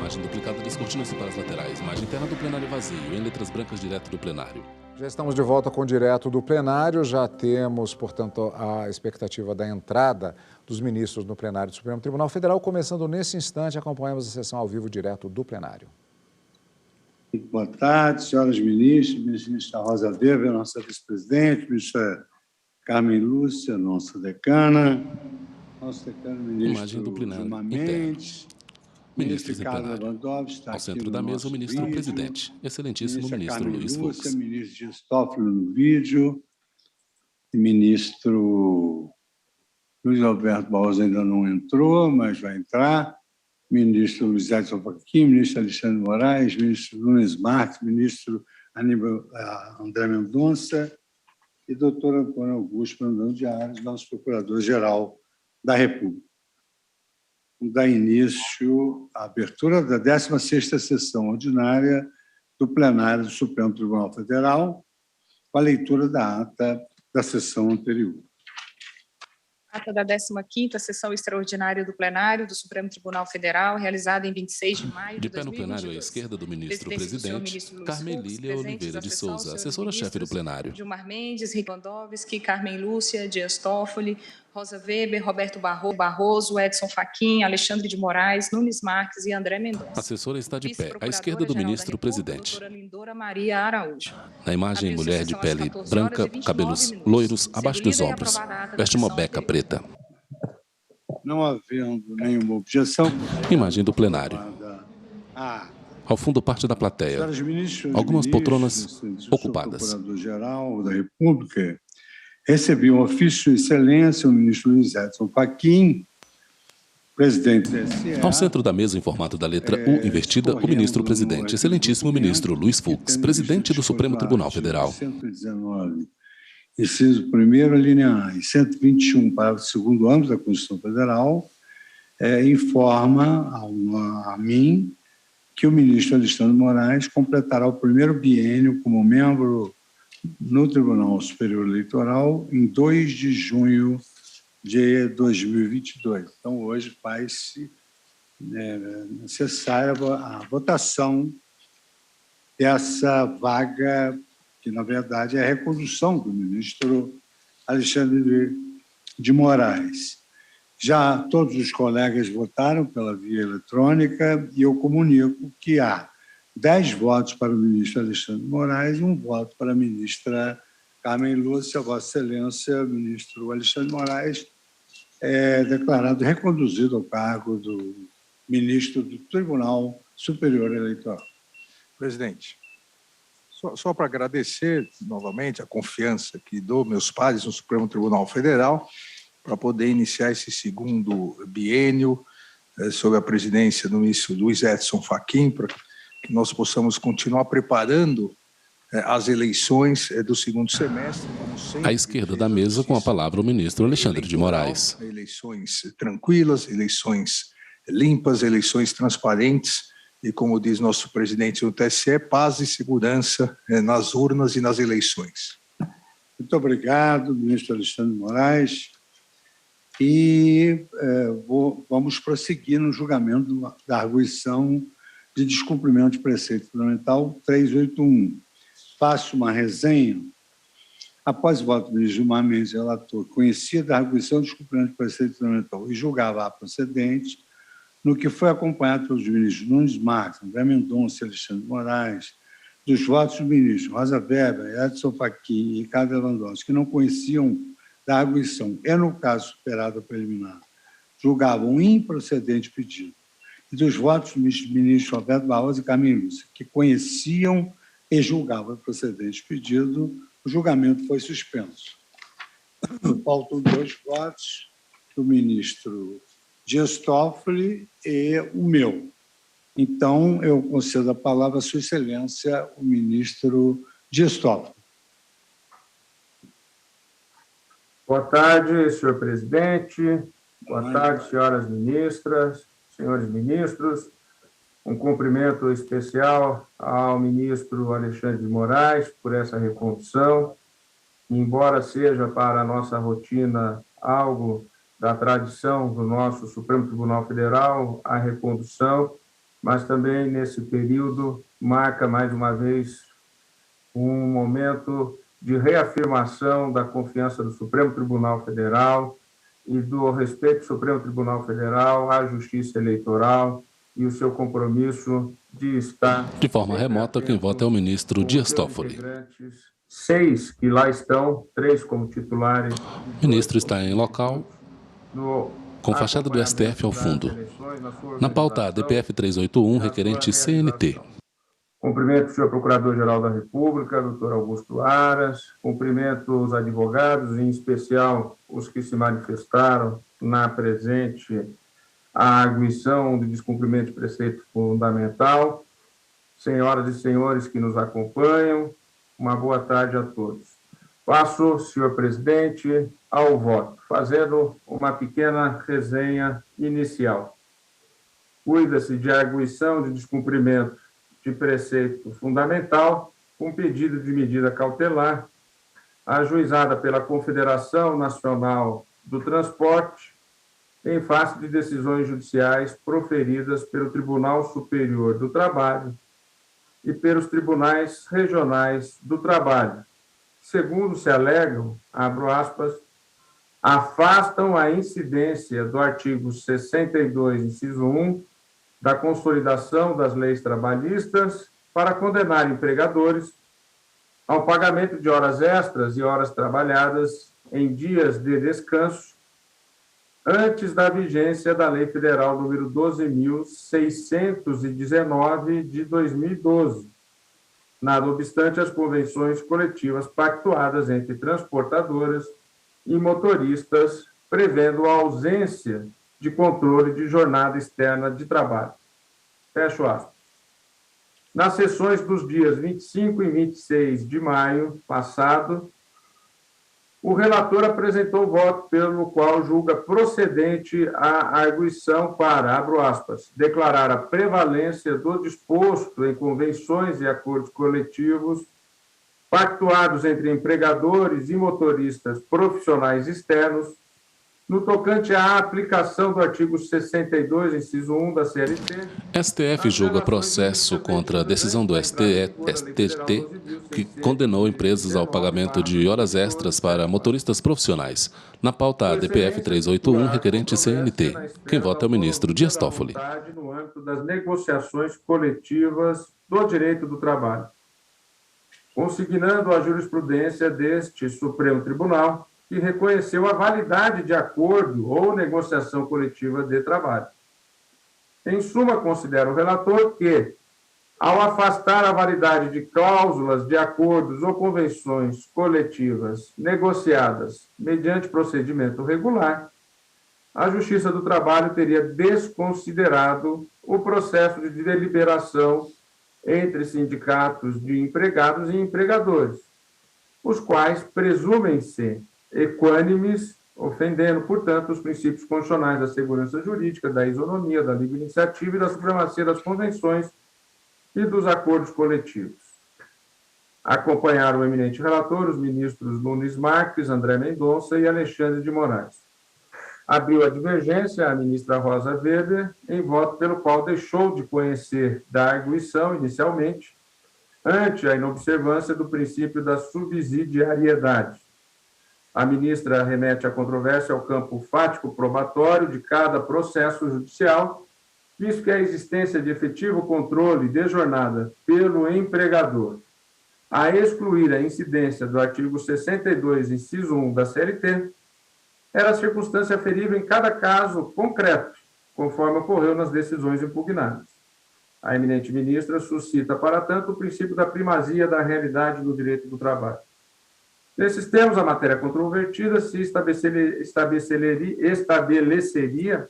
Imagem duplicada descortina-se para as laterais. Imagem interna do plenário vazio, em letras brancas direto do plenário. Já estamos de volta com o direto do plenário. Já temos, portanto, a expectativa da entrada dos ministros no plenário do Supremo Tribunal Federal. Começando nesse instante, acompanhamos a sessão ao vivo direto do plenário. Boa tarde, senhoras ministras, ministra Rosa Weber, nossa vice-presidente, ministra Carmen Lúcia, nossa decana, ministro Imagem do plenário Gilmar interno. Mendes, Ministros em Ricardo plenário. Lewandowski está Ao aqui centro no da mesa, o nosso ministro vídeo, presidente, excelentíssimo ministra ministro Carmen Luiz Lúcia, Fux. ministro Dias Toffoli no vídeo, ministro Luiz Alberto Barroso ainda não entrou, mas vai entrar, ministro Luiz Edson Fachin, ministro Alexandre de Moraes, ministro Nunes Marques, ministro André Mendonça e doutor Antônio Augusto Brandão de Aras, nosso procurador-geral da República. Vamos dar início à abertura da 16ª sessão ordinária do plenário do Supremo Tribunal Federal, com a leitura da ata da sessão anterior. Ata da 15ª sessão extraordinária do plenário do Supremo Tribunal Federal, realizada em 26 de maio De de pé no 2022. plenário à esquerda do ministro Presidência do senhor presidente, ministro Luiz Carmen Fux, Lília presentes Oliveira da de sessão, Souza, senhores assessora-chefe do ministros plenário. Gilmar Mendes, Ricardo Lewandowski, Carmen Lúcia, Dias Toffoli, Rosa Weber, Roberto Barroso, Edson Fachin, Alexandre de Moraes, Nunes Marques e André Mendonça. A assessora está de pé, à esquerda do ministro presidente. Doutora Lindora Maria Araújo. Na imagem, Abriu-se a mulher de sessão às pele 14 horas branca, e 29 cabelos minutos. loiros abaixo Sendo dos lida e ombros. aprovada a ata da Veste uma sessão beca anterior. preta. Não havendo nenhuma objeção... Imagem do plenário. Ao fundo, parte da plateia. Senhoras ministras, Algumas poltronas ministros, ocupadas. O Procurador-Geral da República recebi um ofício de excelência, o ministro Luiz Edson Fachin, presidente do TSE. Ao centro da mesa, em formato da letra U invertida, o ministro presidente, excelentíssimo ministro Luiz Fux, presidente do Supremo Tribunal Federal. 119, inciso 1º, linha A, e 121, parágrafo 2º, ambos da Constituição Federal, informa a mim que o ministro Alexandre de Moraes completará o primeiro biênio como membro no Tribunal Superior Eleitoral em 2 de junho de 2022. Então, hoje faz-se necessária a votação dessa vaga, que, na verdade, é a recondução do ministro Alexandre de Moraes. Já todos os colegas votaram pela via eletrônica e eu comunico que há 10 votos para o ministro Alexandre de Moraes e 1 voto para a ministra Carmen Lúcia. Vossa Excelência, ministro Alexandre de Moraes, é declarado reconduzido ao cargo do ministro do Tribunal Superior Eleitoral. Presidente, só para agradecer novamente a confiança que dou meus pares no Supremo Tribunal Federal para poder iniciar esse segundo biênio sob a presidência do ministro Luiz Edson Fachin, para que nós possamos continuar preparando as eleições do segundo semestre. À esquerda da mesa, com a palavra, o ministro Alexandre de Moraes. Eleições tranquilas, eleições limpas, eleições transparentes e, como diz nosso presidente do TSE, paz e segurança nas urnas e nas eleições. Muito obrigado, ministro Alexandre de Moraes. E vamos prosseguir no julgamento da arguição de descumprimento de preceito fundamental 381. Faço uma resenha. Após o voto do ministro Gilmar Mendes, relator, conhecia da arguição de descumprimento de preceito fundamental e julgava a procedente, no que foi acompanhado pelos ministros Nunes Marques, André Mendonça e Alexandre de Moraes, dos votos dos ministros Rosa Weber, Edson Fachin e Ricardo Lewandowski, que não conheciam da arguição e, no caso superado a preliminar, julgavam improcedente o pedido, e dos votos dos ministros Roberto Barroso e Carmen Lúcia, que conheciam e julgavam procedente o pedido, o julgamento foi suspenso. Faltam 2 votos, do ministro Dias Toffoli e o meu. Então, eu concedo a palavra à Sua Excelência, o ministro Dias Toffoli. Boa tarde, senhor presidente. Boa tarde, senhoras ministras, senhores ministros. Um cumprimento especial ao ministro Alexandre de Moraes por essa recondução. Embora seja para a nossa rotina algo da tradição do nosso Supremo Tribunal Federal, a recondução, mas também nesse período marca mais uma vez um momento de reafirmação da confiança do Supremo Tribunal Federal e do respeito do Supremo Tribunal Federal à Justiça Eleitoral e o seu compromisso de estar... De forma remota, quem vota é o ministro Dias Toffoli. 6 que lá estão, 3 como titulares. O ministro está em local com fachada do STF ao fundo. Na pauta, a DPF 381, requerente CNT. Cumprimento o senhor Procurador-Geral da República, doutor Augusto Aras. Cumprimento os advogados, em especial os que se manifestaram na presente arguição de descumprimento de preceito fundamental. Senhoras e senhores que nos acompanham, uma boa tarde a todos. Passo, senhor presidente, ao voto, fazendo uma pequena resenha inicial. Cuida-se de arguição de descumprimento de preceito fundamental, com pedido de medida cautelar, ajuizada pela Confederação Nacional do Transporte, em face de decisões judiciais proferidas pelo Tribunal Superior do Trabalho e pelos Tribunais Regionais do Trabalho. Segundo se alegam, abro aspas, afastam a incidência do artigo 62, inciso 1, da consolidação das leis trabalhistas para condenar empregadores ao pagamento de horas extras e horas trabalhadas em dias de descanso antes da vigência da Lei Federal número 12.619 de 2012, nada obstante as convenções coletivas pactuadas entre transportadoras e motoristas, prevendo a ausência de controle de jornada externa de trabalho. Fecho aspas. Nas sessões dos dias 25 e 26 de maio passado, o relator apresentou o voto pelo qual julga procedente a arguição para, abro aspas, declarar a prevalência do disposto em convenções e acordos coletivos pactuados entre empregadores e motoristas profissionais externos no tocante à aplicação do artigo 62, inciso 1 da CLT... STF julga processo contra a decisão do STT que condenou empresas ao pagamento de horas extras para motoristas profissionais. Na pauta, a DPF 381, requerente CNT. Quem vota é o ministro Dias Toffoli. No âmbito das negociações coletivas do direito do trabalho, consignando a jurisprudência deste Supremo Tribunal, que reconheceu a validade de acordo ou negociação coletiva de trabalho. Em suma, considera o relator que, ao afastar a validade de cláusulas de acordos ou convenções coletivas negociadas mediante procedimento regular, a Justiça do Trabalho teria desconsiderado o processo de deliberação entre sindicatos de empregados e empregadores, os quais presumem-se equânimes, ofendendo, portanto, os princípios constitucionais da segurança jurídica, da isonomia, da livre iniciativa e da supremacia das convenções e dos acordos coletivos. Acompanharam o eminente relator os ministros Nunes Marques, André Mendonça e Alexandre de Moraes. Abriu a divergência a ministra Rosa Weber, em voto pelo qual deixou de conhecer da arguição inicialmente, ante a inobservância do princípio da subsidiariedade. A ministra remete a controvérsia ao campo fático probatório de cada processo judicial, visto que a existência de efetivo controle de jornada pelo empregador, a excluir a incidência do artigo 62, inciso 1 da CLT, era circunstância aferível em cada caso concreto, conforme ocorreu nas decisões impugnadas. A eminente ministra suscita, para tanto, o princípio da primazia da realidade do direito do trabalho. Nesses termos, a matéria controvertida se estabeleceria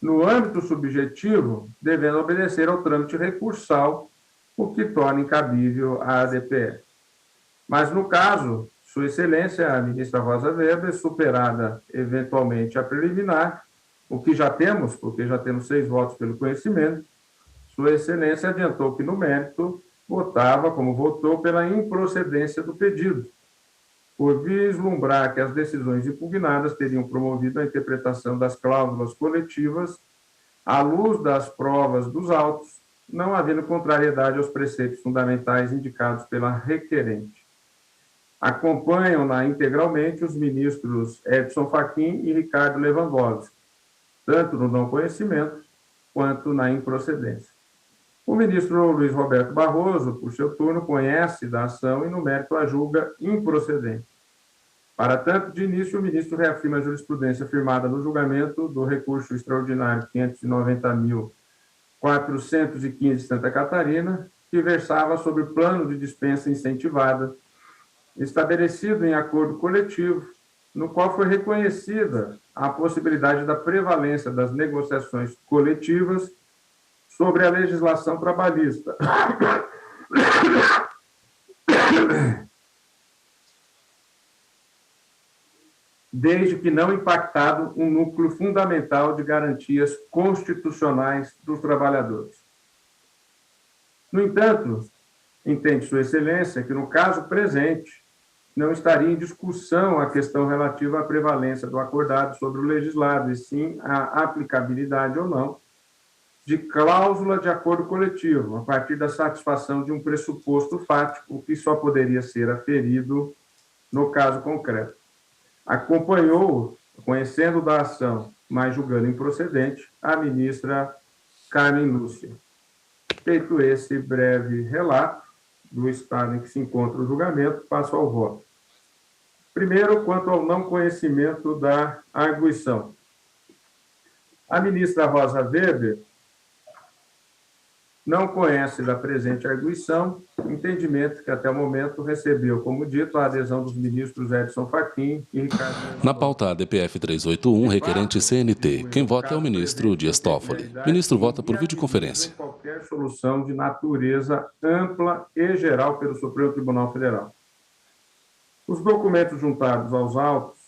no âmbito subjetivo, devendo obedecer ao trâmite recursal, o que torna incabível a ADPF. Mas, no caso, Sua Excelência, a ministra Rosa Weber, superada eventualmente a preliminar, o que já temos, porque já temos 6 votos pelo conhecimento, Sua Excelência adiantou que, no mérito, votava, como votou, pela improcedência do pedido, por vislumbrar que as decisões impugnadas teriam promovido a interpretação das cláusulas coletivas à luz das provas dos autos não havendo contrariedade aos preceitos fundamentais indicados pela requerente. Acompanham-na integralmente os ministros Edson Fachin e Ricardo Lewandowski, tanto no não conhecimento quanto na improcedência. O ministro Luiz Roberto Barroso, por seu turno, conhece da ação e, no mérito, a julga improcedente. Para tanto, de início, o ministro reafirma a jurisprudência firmada no julgamento do recurso extraordinário 590.415 de Santa Catarina, que versava sobre o plano de dispensa incentivada, estabelecido em acordo coletivo, no qual foi reconhecida a possibilidade da prevalência das negociações coletivas sobre a legislação trabalhista, desde que não impactado um núcleo fundamental de garantias constitucionais dos trabalhadores. No entanto, entende Sua Excelência que, no caso presente, não estaria em discussão a questão relativa à prevalência do acordado sobre o legislado, e sim a aplicabilidade ou não de cláusula de acordo coletivo, a partir da satisfação de um pressuposto fático que só poderia ser aferido no caso concreto. Acompanhou, conhecendo da ação, mas julgando improcedente, a ministra Carmen Lúcia. Feito esse breve relato do estado em que se encontra o julgamento, passo ao voto. Primeiro, quanto ao não conhecimento da arguição. A ministra Rosa Weber não conhece da presente arguição, entendimento que até o momento recebeu, como dito, a adesão dos ministros Edson Fachin e Ricardo Lewandowski. Na pauta ADPF 381, requerente CNT. Quem vota é o ministro Dias Toffoli. O ministro vota por videoconferência. Qualquer solução de natureza ampla e geral pelo Supremo Tribunal Federal. Os documentos juntados aos autos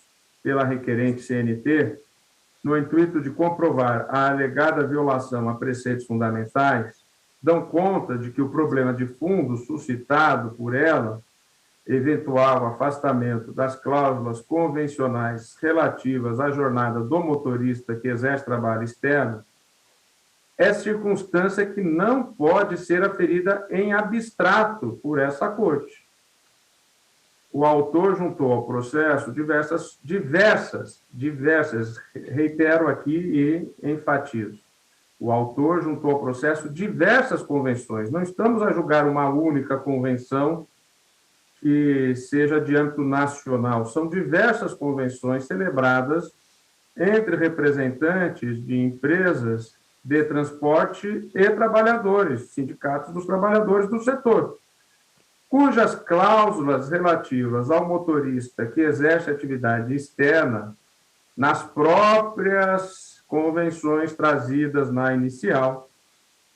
pela requerente CNT, no intuito de comprovar a alegada violação a preceitos fundamentais, dão conta de que o problema de fundo suscitado por ela, eventual afastamento das cláusulas convencionais relativas à jornada do motorista que exerce trabalho externo, é circunstância que não pode ser aferida em abstrato por essa Corte. O autor juntou ao processo diversas, reitero aqui e enfatizo, o autor juntou ao processo diversas convenções. Não estamos a julgar uma única convenção que seja de âmbito nacional. São diversas convenções celebradas entre representantes de empresas de transporte e trabalhadores, sindicatos dos trabalhadores do setor, cujas cláusulas relativas ao motorista que exerce atividade externa nas próprias convenções trazidas na inicial,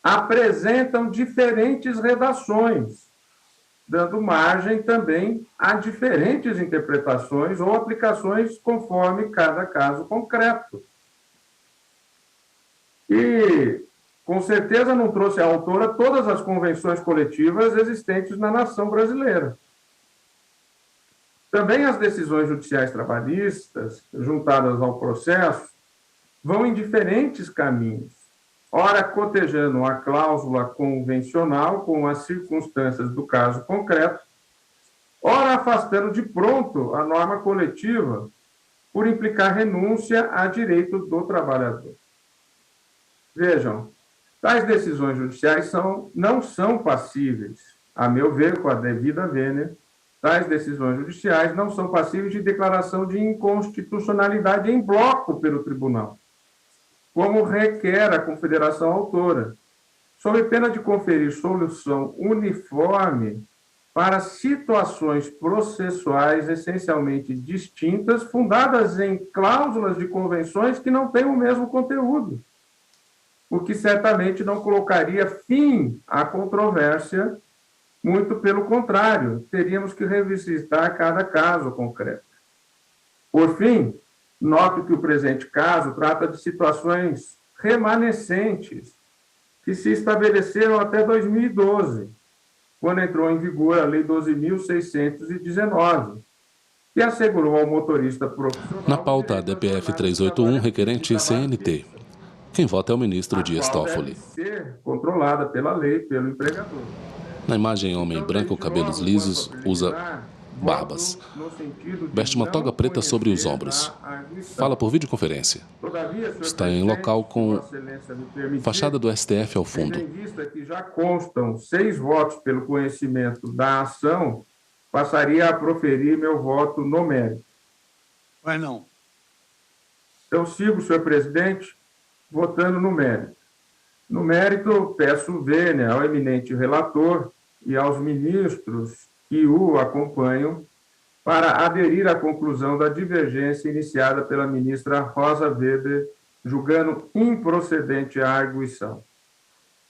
apresentam diferentes redações, dando margem também a diferentes interpretações ou aplicações conforme cada caso concreto. E, com certeza, não trouxe à autora todas as convenções coletivas existentes na nação brasileira. Também as decisões judiciais trabalhistas, juntadas ao processo, vão em diferentes caminhos, ora cotejando a cláusula convencional com as circunstâncias do caso concreto, ora afastando de pronto a norma coletiva por implicar renúncia a direito do trabalhador. Vejam, tais decisões judiciais não são passíveis, a meu ver, com a devida vênia, tais decisões judiciais não são passíveis de declaração de inconstitucionalidade em bloco pelo tribunal, como requer a confederação autora, sob pena de conferir solução uniforme para situações processuais essencialmente distintas, fundadas em cláusulas de convenções que não têm o mesmo conteúdo, o que certamente não colocaria fim à controvérsia, muito pelo contrário, teríamos que revisitar cada caso concreto. Por fim, noto que o presente caso trata de situações remanescentes que se estabeleceram até 2012, quando entrou em vigor a Lei 12.619, que assegurou ao motorista profissional... Na pauta ADPF 381, requerente CNT. Quem vota é o ministro Dias qual deve Toffoli. ser controlada pela lei, pelo empregador. Na imagem, homem branco, cabelos lisos, usa barbas. Veste uma toga preta sobre os ombros. Fala por videoconferência. Está em local com fachada do STF ao fundo. Tendo em vista que já constam 6 votos pelo conhecimento da ação, passaria a proferir meu voto no mérito. Mas não. Eu sigo, senhor presidente, votando no mérito. No mérito, peço vênia ao eminente relator e aos ministros que o acompanham para aderir à conclusão da divergência iniciada pela ministra Rosa Weber, julgando improcedente a arguição.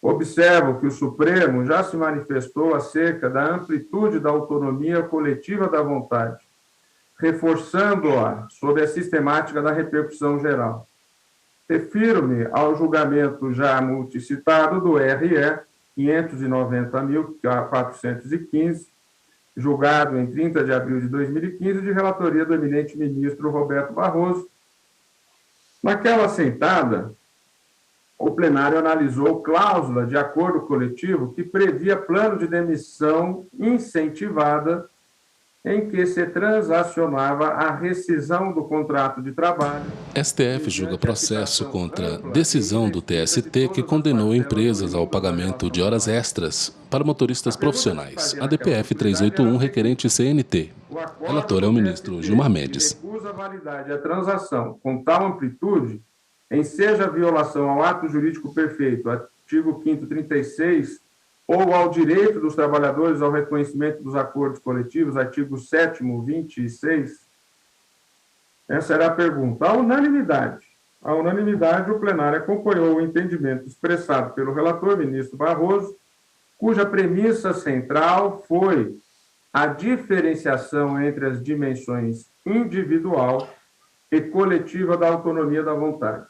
Observo que o Supremo já se manifestou acerca da amplitude da autonomia coletiva da vontade, reforçando-a sob a sistemática da repercussão geral. Refiro-me ao julgamento já multicitado do RE 590.415, julgado em 30 de abril de 2015, de relatoria do eminente ministro Roberto Barroso. Naquela sentada, o plenário analisou cláusula de acordo coletivo que previa plano de demissão incentivada em que se transacionava a rescisão do contrato de trabalho. STF julga processo contra decisão do TST que condenou empresas ao pagamento de horas extras para motoristas profissionais. A DPF 381, requerente CNT. Relator é o ministro Gilmar Mendes. Recusa a validade a transação com tal amplitude, em seja violação ao ato jurídico perfeito, artigo 5º 36, ou ao direito dos trabalhadores ao reconhecimento dos acordos coletivos, artigo 7º 26? Essa era a pergunta. A unanimidade, o plenário acompanhou o entendimento expressado pelo relator, ministro Barroso, cuja premissa central foi a diferenciação entre as dimensões individual e coletiva da autonomia da vontade.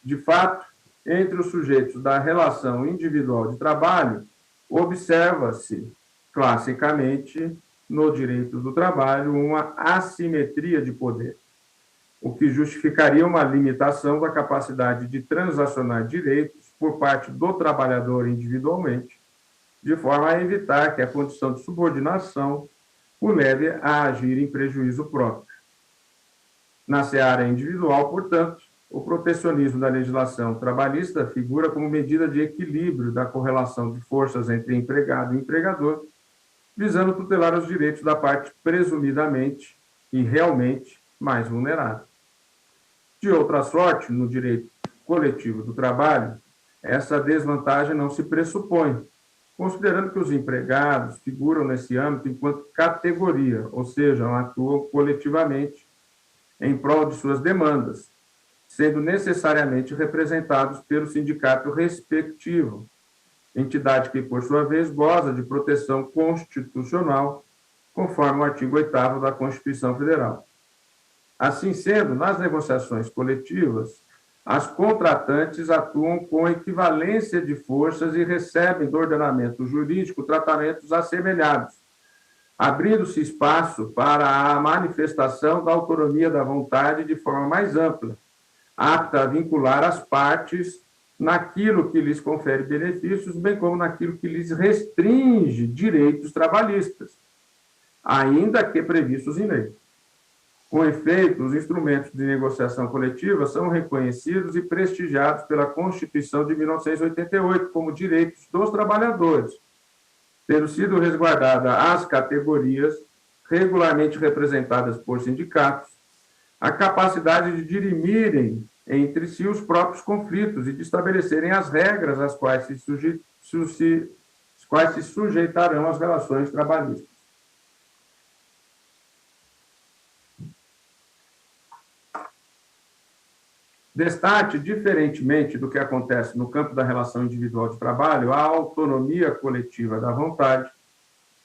De fato, entre os sujeitos da relação individual de trabalho, observa-se classicamente no direito do trabalho uma assimetria de poder, o que justificaria uma limitação da capacidade de transacionar direitos por parte do trabalhador individualmente, de forma a evitar que a condição de subordinação o leve a agir em prejuízo próprio. Na seara individual, portanto, o protecionismo da legislação trabalhista figura como medida de equilíbrio da correlação de forças entre empregado e empregador, visando tutelar os direitos da parte presumidamente e realmente mais vulnerável. De outra sorte, no direito coletivo do trabalho, essa desvantagem não se pressupõe, considerando que os empregados figuram nesse âmbito enquanto categoria, ou seja, atuam coletivamente em prol de suas demandas, sendo necessariamente representados pelo sindicato respectivo, entidade que, por sua vez, goza de proteção constitucional, conforme o artigo 8º da Constituição Federal. Assim sendo, nas negociações coletivas, as contratantes atuam com equivalência de forças e recebem do ordenamento jurídico tratamentos assemelhados, abrindo-se espaço para a manifestação da autonomia da vontade de forma mais ampla, apta a vincular as partes naquilo que lhes confere benefícios, bem como naquilo que lhes restringe direitos trabalhistas, ainda que previstos em lei. Com efeito, os instrumentos de negociação coletiva são reconhecidos e prestigiados pela Constituição de 1988 como direitos dos trabalhadores, tendo sido resguardada às categorias regularmente representadas por sindicatos a capacidade de dirimirem entre si os próprios conflitos e de estabelecerem as regras às quais se sujeitarão as relações trabalhistas. Destaque, diferentemente do que acontece no campo da relação individual de trabalho, a autonomia coletiva da vontade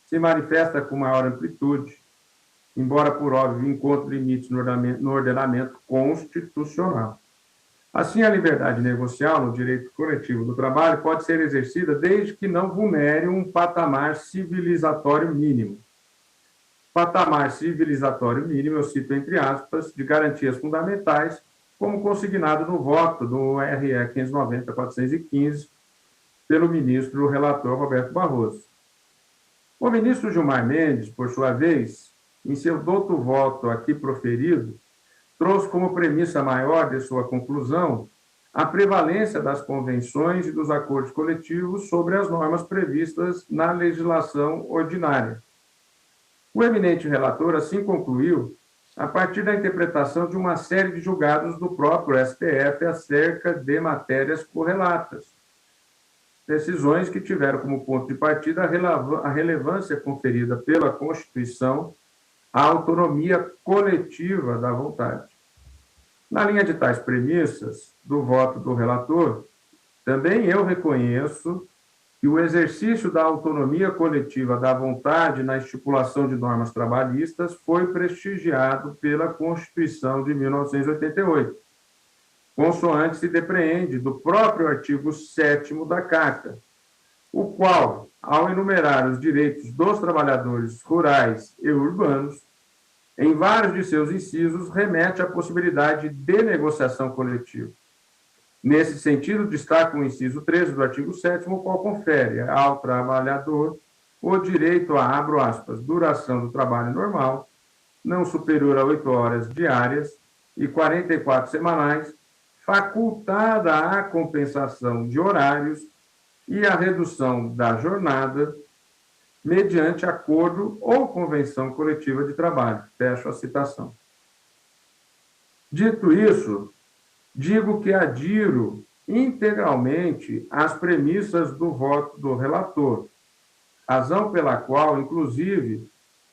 se manifesta com maior amplitude, embora, por óbvio, encontre limites no ordenamento constitucional. Assim, a liberdade negocial no direito coletivo do trabalho pode ser exercida desde que não vulnere um patamar civilizatório mínimo. Patamar civilizatório mínimo, eu cito entre aspas, de garantias fundamentais como consignado no voto do RE 590-415, pelo ministro relator Roberto Barroso. O ministro Gilmar Mendes, por sua vez, em seu douto voto aqui proferido, trouxe como premissa maior de sua conclusão a prevalência das convenções e dos acordos coletivos sobre as normas previstas na legislação ordinária. O eminente relator assim concluiu a partir da interpretação de uma série de julgados do próprio STF acerca de matérias correlatas, decisões que tiveram como ponto de partida a relevância conferida pela Constituição à autonomia coletiva da vontade. Na linha de tais premissas do voto do relator, também eu reconheço que o exercício da autonomia coletiva da vontade na estipulação de normas trabalhistas foi prestigiado pela Constituição de 1988, consoante se depreende do próprio artigo 7º da Carta, o qual, ao enumerar os direitos dos trabalhadores rurais e urbanos, em vários de seus incisos, remete à possibilidade de negociação coletiva. Nesse sentido, destaca o inciso 13 do artigo 7º, o qual confere ao trabalhador o direito a, abro aspas, duração do trabalho normal, não superior a 8 horas diárias e 44 semanais, facultada a compensação de horários e a redução da jornada mediante acordo ou convenção coletiva de trabalho. Fecho a citação. Dito isso, digo que adiro integralmente às premissas do voto do relator, razão pela qual, inclusive,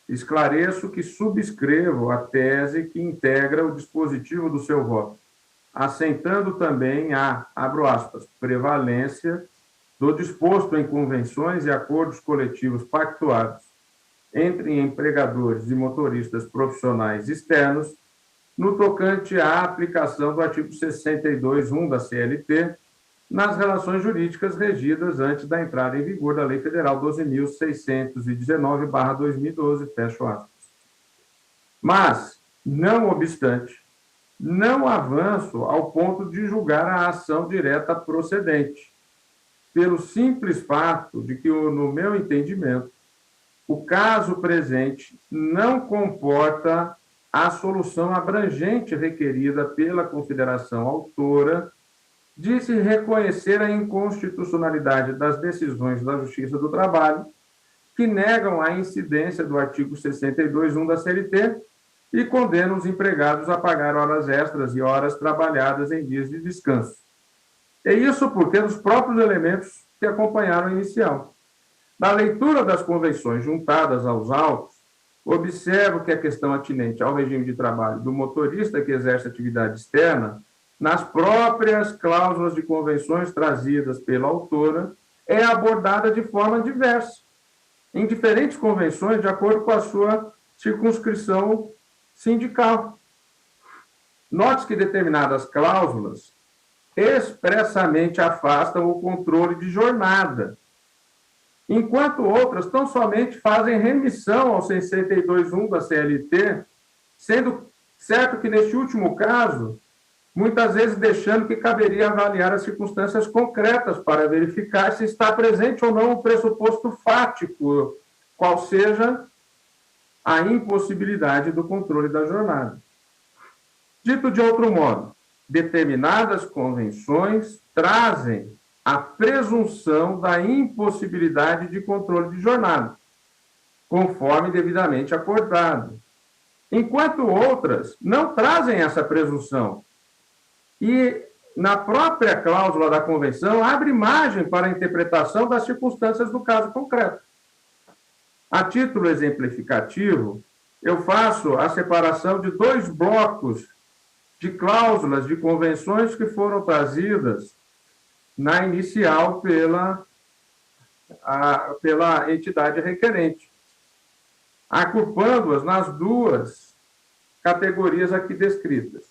esclareço que subscrevo a tese que integra o dispositivo do seu voto, assentando também a, abro aspas, prevalência do disposto em convenções e acordos coletivos pactuados entre empregadores e motoristas profissionais externos, no tocante à aplicação do artigo 62.1 da CLT nas relações jurídicas regidas antes da entrada em vigor da Lei Federal 12.619/2012, fecho aspas. Mas, não obstante, não avanço ao ponto de julgar a ação direta procedente, pelo simples fato de que, no meu entendimento, o caso presente não comporta a solução abrangente requerida pela Confederação Autora de se reconhecer a inconstitucionalidade das decisões da Justiça do Trabalho que negam a incidência do artigo 62.1 da CLT e condenam os empregados a pagar horas extras e horas trabalhadas em dias de descanso. E isso porque dos próprios elementos que acompanharam a inicial. Na leitura das convenções juntadas aos autos, observo que a questão atinente ao regime de trabalho do motorista que exerce atividade externa, nas próprias cláusulas de convenções trazidas pela autora, é abordada de forma diversa, em diferentes convenções, de acordo com a sua circunscrição sindical. Note que determinadas cláusulas expressamente afastam o controle de jornada, enquanto outras tão somente fazem remissão ao 62.1 da CLT, sendo certo que, neste último caso, muitas vezes deixando que caberia avaliar as circunstâncias concretas para verificar se está presente ou não o pressuposto fático, qual seja a impossibilidade do controle da jornada. Dito de outro modo, determinadas convenções trazem a presunção da impossibilidade de controle de jornada, conforme devidamente acordado, enquanto outras não trazem essa presunção. E, na própria cláusula da convenção, abre margem para a interpretação das circunstâncias do caso concreto. A título exemplificativo, eu faço a separação de 2 blocos de cláusulas de convenções que foram trazidas na inicial pela entidade requerente, agrupando-as nas 2 categorias aqui descritas.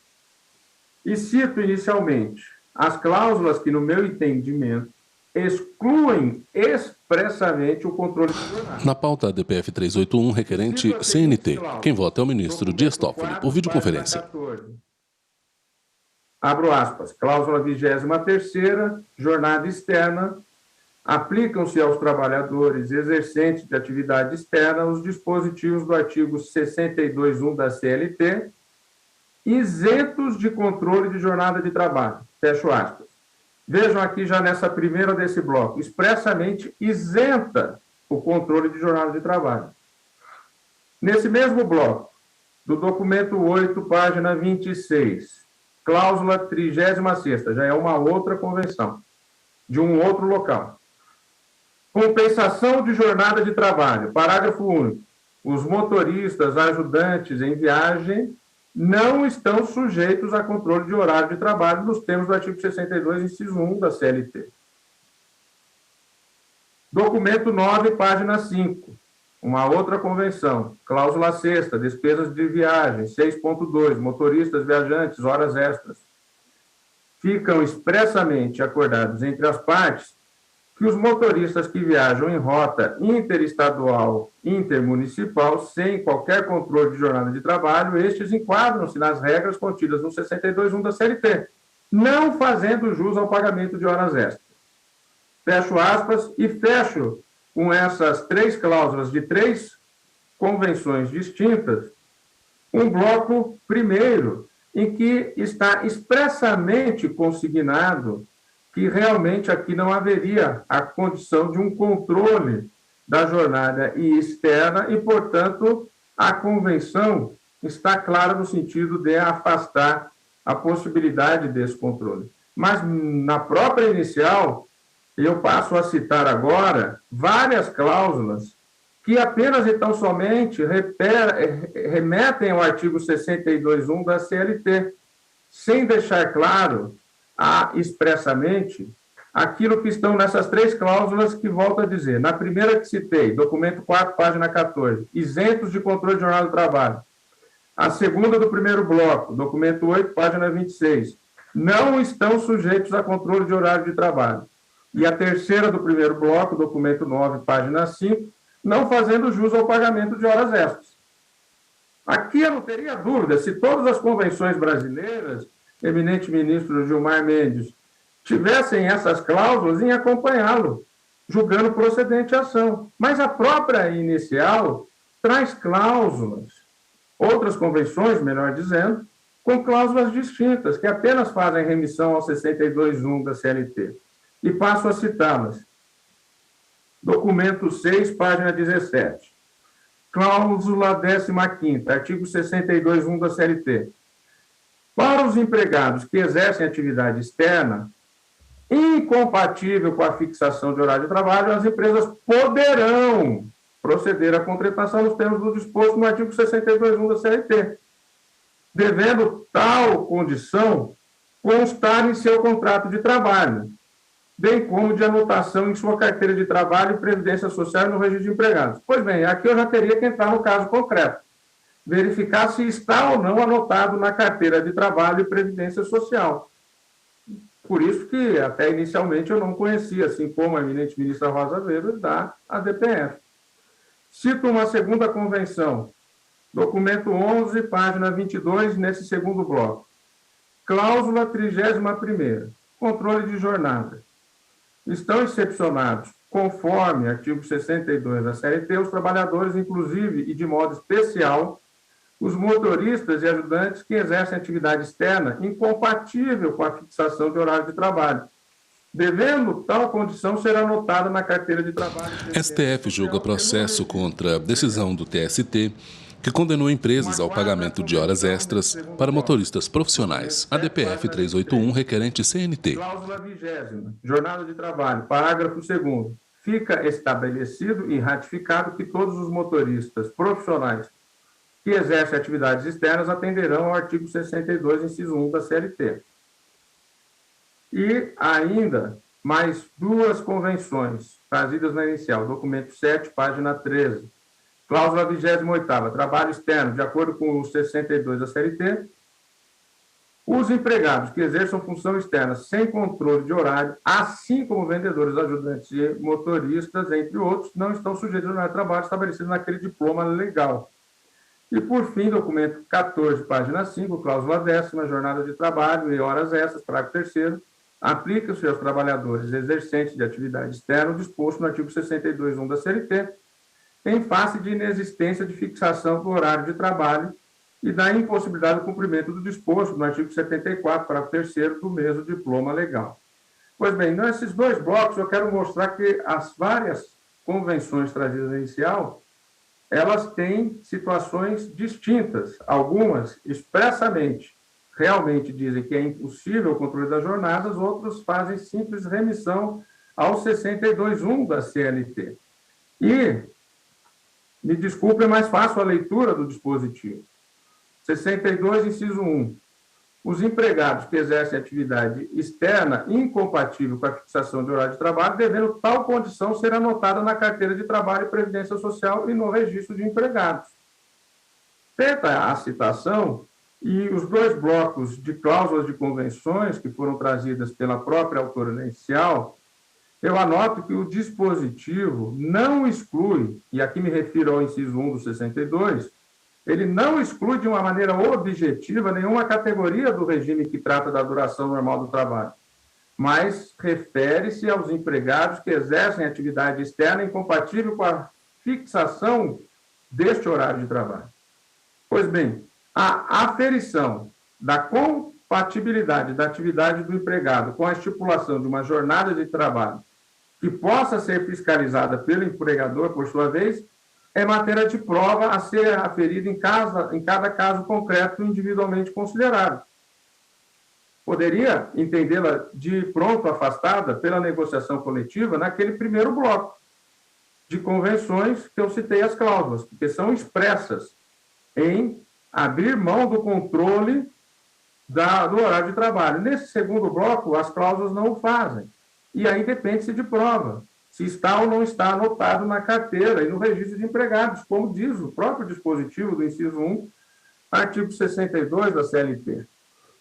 E cito inicialmente as cláusulas que, no meu entendimento, excluem expressamente o controle de jornada. Na pauta DPF 381, requerente CNT. Quem vota é o ministro Dias Toffoli, por videoconferência. abro aspas, cláusula 23ª, jornada externa, aplicam-se aos trabalhadores exercentes de atividade externa os dispositivos do artigo 62.1 da CLT, isentos de controle de jornada de trabalho. Fecho aspas. Vejam aqui já nessa primeira desse bloco, expressamente isenta o controle de jornada de trabalho. Nesse mesmo bloco, do documento 8, página 26, cláusula 36ª, já é uma outra convenção, de um outro local. Compensação de jornada de trabalho. Parágrafo único. Os motoristas ajudantes em viagem não estão sujeitos a controle de horário de trabalho nos termos do artigo 62, inciso 1 da CLT. Documento 9, página 5. Uma outra convenção. Cláusula 6ª, despesas de viagem. 6.2, motoristas viajantes, horas extras. Ficam expressamente acordados entre as partes que os motoristas que viajam em rota interestadual, intermunicipal, sem qualquer controle de jornada de trabalho, estes enquadram-se nas regras contidas no 62.1 da CLT, não fazendo jus ao pagamento de horas extras. Fecho aspas e fecho com essas 3 cláusulas de 3 convenções distintas, um bloco primeiro, em que está expressamente consignado que realmente aqui não haveria a condição de um controle da jornada externa e, portanto, a convenção está clara no sentido de afastar a possibilidade desse controle. Mas, na própria inicial, eu passo a citar agora várias cláusulas que apenas e tão somente remetem ao artigo 62.1 da CLT, sem deixar claro expressamente aquilo que estão nessas 3 cláusulas que volto a dizer. Na primeira que citei, documento 4, página 14, isentos de controle de jornada de trabalho. A segunda do primeiro bloco, documento 8, página 26, não estão sujeitos a controle de horário de trabalho. E a terceira do primeiro bloco, documento 9, página 5, não fazendo jus ao pagamento de horas extras. Aqui eu não teria dúvida, se todas as convenções brasileiras, eminente ministro Gilmar Mendes, tivessem essas cláusulas em acompanhá-lo, julgando procedente a ação. Mas a própria inicial traz cláusulas, outras convenções, melhor dizendo, com cláusulas distintas, que apenas fazem remissão ao 62.1 da CLT. E passo a citá-las. Documento 6, página 17. Cláusula 15ª, artigo 62.1 da CLT. Para os empregados que exercem atividade externa, incompatível com a fixação de horário de trabalho, as empresas poderão proceder à contratação nos termos do disposto no artigo 62.1 da CLT, devendo tal condição constar em seu contrato de trabalho, bem como de anotação em sua carteira de trabalho e previdência social e no registro de empregados. Pois bem, aqui eu já teria que entrar no caso concreto, verificar se está ou não anotado na carteira de trabalho e previdência social. Por isso que, até inicialmente, eu não conhecia, assim como a eminente ministra Rosa Weber, da ADPF. Cito uma segunda convenção, documento 11, página 22, nesse segundo bloco. Cláusula 31ª, controle de jornada. Estão excepcionados, conforme artigo 62 da CLT, os trabalhadores, inclusive e de modo especial, os motoristas e ajudantes que exercem atividade externa incompatível com a fixação de horário de trabalho, devendo tal condição ser anotada na carteira de trabalho. STF julga processo contra a decisão do TST que condenou empresas ao pagamento de horas extras para motoristas profissionais. ADPF 381, requerente CNT. Cláusula 20ª, jornada de trabalho, parágrafo 2º. Fica estabelecido e ratificado que todos os motoristas profissionais que exercem atividades externas atenderão ao artigo 62, inciso 1 da CLT. E ainda mais 2 convenções trazidas na inicial, documento 7, página 13. Cláusula 28ª, trabalho externo, de acordo com o 62 da CLT, os empregados que exerçam função externa sem controle de horário, assim como vendedores, ajudantes e motoristas, entre outros, não estão sujeitos ao horário de trabalho estabelecido naquele diploma legal. E, por fim, documento 14, página 5, cláusula 10ª, jornada de trabalho e horas extras, parágrafo 3º, aplica-se aos trabalhadores exercentes de atividade externa o disposto no artigo 62.1 da CLT, em face de inexistência de fixação do horário de trabalho e da impossibilidade do cumprimento do disposto no artigo 74, parágrafo 3º do mesmo diploma legal. Pois bem, nesses dois blocos eu quero mostrar que as várias convenções trazidas na inicial, elas têm situações distintas. Algumas expressamente, realmente dizem que é impossível o controle das jornadas, outros fazem simples remissão ao 62.1 da CLT. E, me desculpe, é mais fácil a leitura do dispositivo. 62, inciso 1. Os empregados que exercem atividade externa incompatível com a fixação de horário de trabalho, devendo tal condição ser anotada na carteira de trabalho e previdência social e no registro de empregados. Feita a citação, e os dois blocos de cláusulas de convenções que foram trazidas pela própria autora inicial, eu anoto que o dispositivo não exclui, e aqui me refiro ao inciso 1 do 62, ele não exclui de uma maneira objetiva nenhuma categoria do regime que trata da duração normal do trabalho, mas refere-se aos empregados que exercem atividade externa incompatível com a fixação deste horário de trabalho. Pois bem, a aferição da compatibilidade da atividade do empregado com a estipulação de uma jornada de trabalho que possa ser fiscalizada pelo empregador, por sua vez, é matéria de prova a ser aferida em cada caso concreto individualmente considerado. Poderia entendê-la de pronto afastada pela negociação coletiva naquele primeiro bloco de convenções que eu citei as cláusulas, porque são expressas em abrir mão do controle do horário de trabalho. Nesse segundo bloco, as cláusulas não o fazem. E aí depende-se de prova, se está ou não está anotado na carteira e no registro de empregados, como diz o próprio dispositivo do inciso 1, artigo 62 da CLT.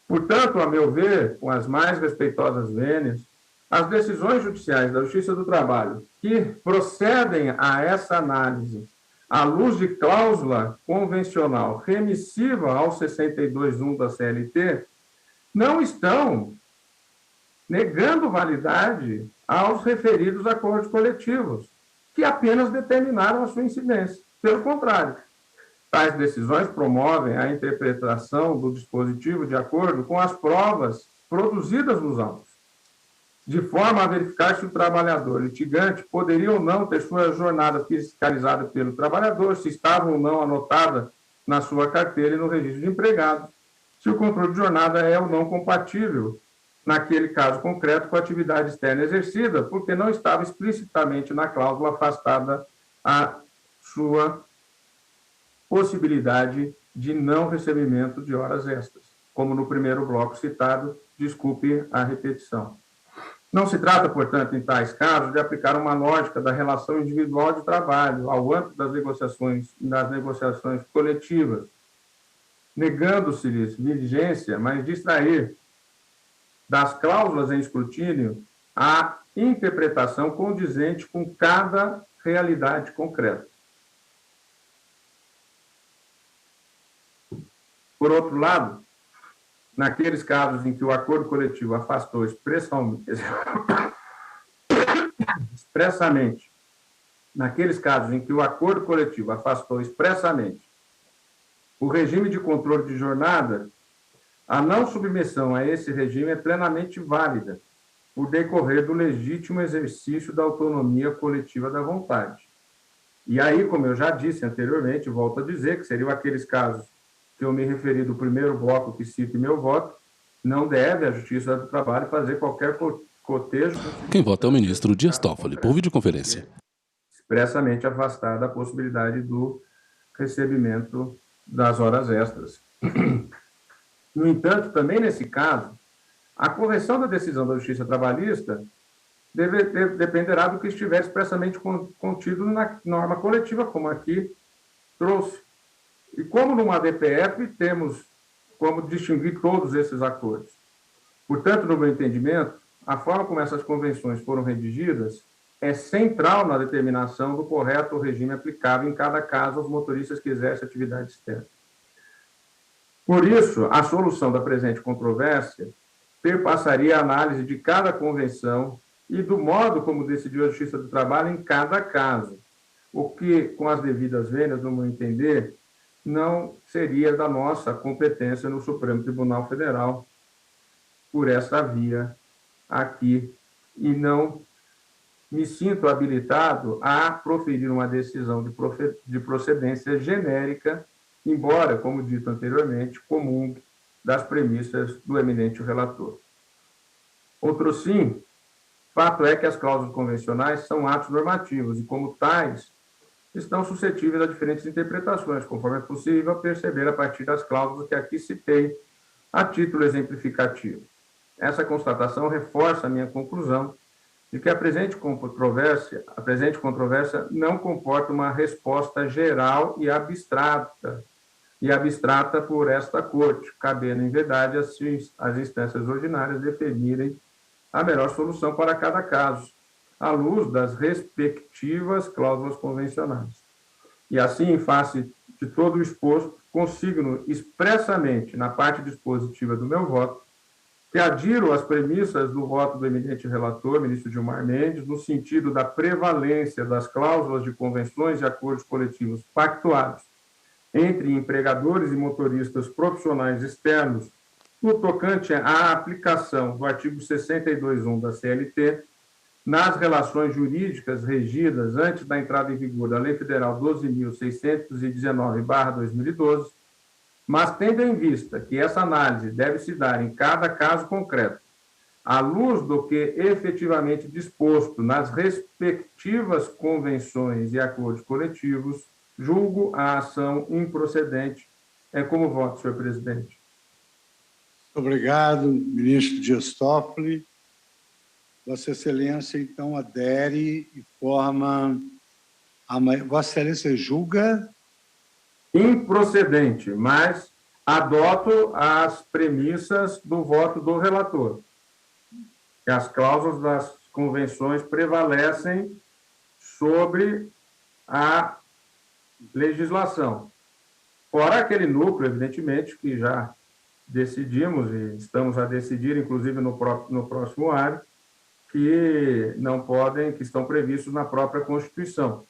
Portanto, a meu ver, com as mais respeitosas vênias, as decisões judiciais da Justiça do Trabalho que procedem a essa análise à luz de cláusula convencional remissiva ao 62.1 da CLT, não estão negando validade aos referidos acordos coletivos, que apenas determinaram a sua incidência. Pelo contrário, tais decisões promovem a interpretação do dispositivo de acordo com as provas produzidas nos autos, de forma a verificar se o trabalhador litigante poderia ou não ter sua jornada fiscalizada pelo trabalhador, se estava ou não anotada na sua carteira e no registro de empregados, se o controle de jornada é ou não compatível, naquele caso concreto, com a atividade externa exercida, porque não estava explicitamente na cláusula afastada a sua possibilidade de não recebimento de horas extras, como no primeiro bloco citado, desculpe a repetição. Não se trata, portanto, em tais casos, de aplicar uma lógica da relação individual de trabalho ao âmbito das negociações coletivas, negando-se-lhes vigência, mas de extrair das cláusulas em escrutínio a interpretação condizente com cada realidade concreta. Por outro lado, naqueles casos em que o acordo coletivo afastou expressamente, o regime de controle de jornada, a não submissão a esse regime é plenamente válida, por decorrer do legítimo exercício da autonomia coletiva da vontade. E aí, como eu já disse anteriormente, volto a dizer que seriam aqueles casos que eu me referi do primeiro bloco que cito meu voto, não deve a Justiça do Trabalho fazer qualquer cotejo... Quem vota é o ministro Dias Toffoli, por videoconferência. Expressamente afastada a possibilidade do recebimento das horas extras. No entanto, também nesse caso, a correção da decisão da Justiça Trabalhista dependerá do que estiver expressamente contido na norma coletiva, como aqui trouxe. E como numa DPF, temos como distinguir todos esses acordos. Portanto, no meu entendimento, a forma como essas convenções foram redigidas é central na determinação do correto regime aplicável em cada caso aos motoristas que exercem atividade externa. Por isso, a solução da presente controvérsia perpassaria a análise de cada convenção e do modo como decidiu a Justiça do Trabalho em cada caso, o que, com as devidas vênias, no meu entender, não seria da nossa competência no Supremo Tribunal Federal por essa via aqui, e não me sinto habilitado a proferir uma decisão de procedência genérica, embora, como dito anteriormente, comungue das premissas do eminente relator. Outro sim, fato é que as cláusulas convencionais são atos normativos e, como tais, estão suscetíveis a diferentes interpretações, conforme é possível perceber a partir das cláusulas que aqui citei a título exemplificativo. Essa constatação reforça a minha conclusão de que a presente controvérsia não comporta uma resposta geral e abstrata por esta Corte, cabendo, em verdade, as instâncias ordinárias definirem a melhor solução para cada caso, à luz das respectivas cláusulas convencionais. E assim, em face de todo o exposto, consigno expressamente, na parte dispositiva do meu voto, que adiro às premissas do voto do eminente relator, ministro Gilmar Mendes, no sentido da prevalência das cláusulas de convenções e acordos coletivos pactuados entre empregadores e motoristas profissionais externos no tocante à aplicação do artigo 62.1 da CLT, nas relações jurídicas regidas antes da entrada em vigor da Lei Federal 12.619/2012, mas tendo em vista que essa análise deve se dar em cada caso concreto, à luz do que efetivamente disposto nas respectivas convenções e acordos coletivos, julgo a ação improcedente. É como voto, senhor presidente. Obrigado, ministro Dias Toffoli. Vossa Excelência, então, adere e forma... Vossa Excelência julga... Improcedente, mas adoto as premissas do voto do relator. Que as cláusulas das convenções prevalecem sobre a legislação. Fora aquele núcleo, evidentemente, que já decidimos e estamos a decidir, inclusive no próximo ano, que não podem, que estão previstos na própria Constituição.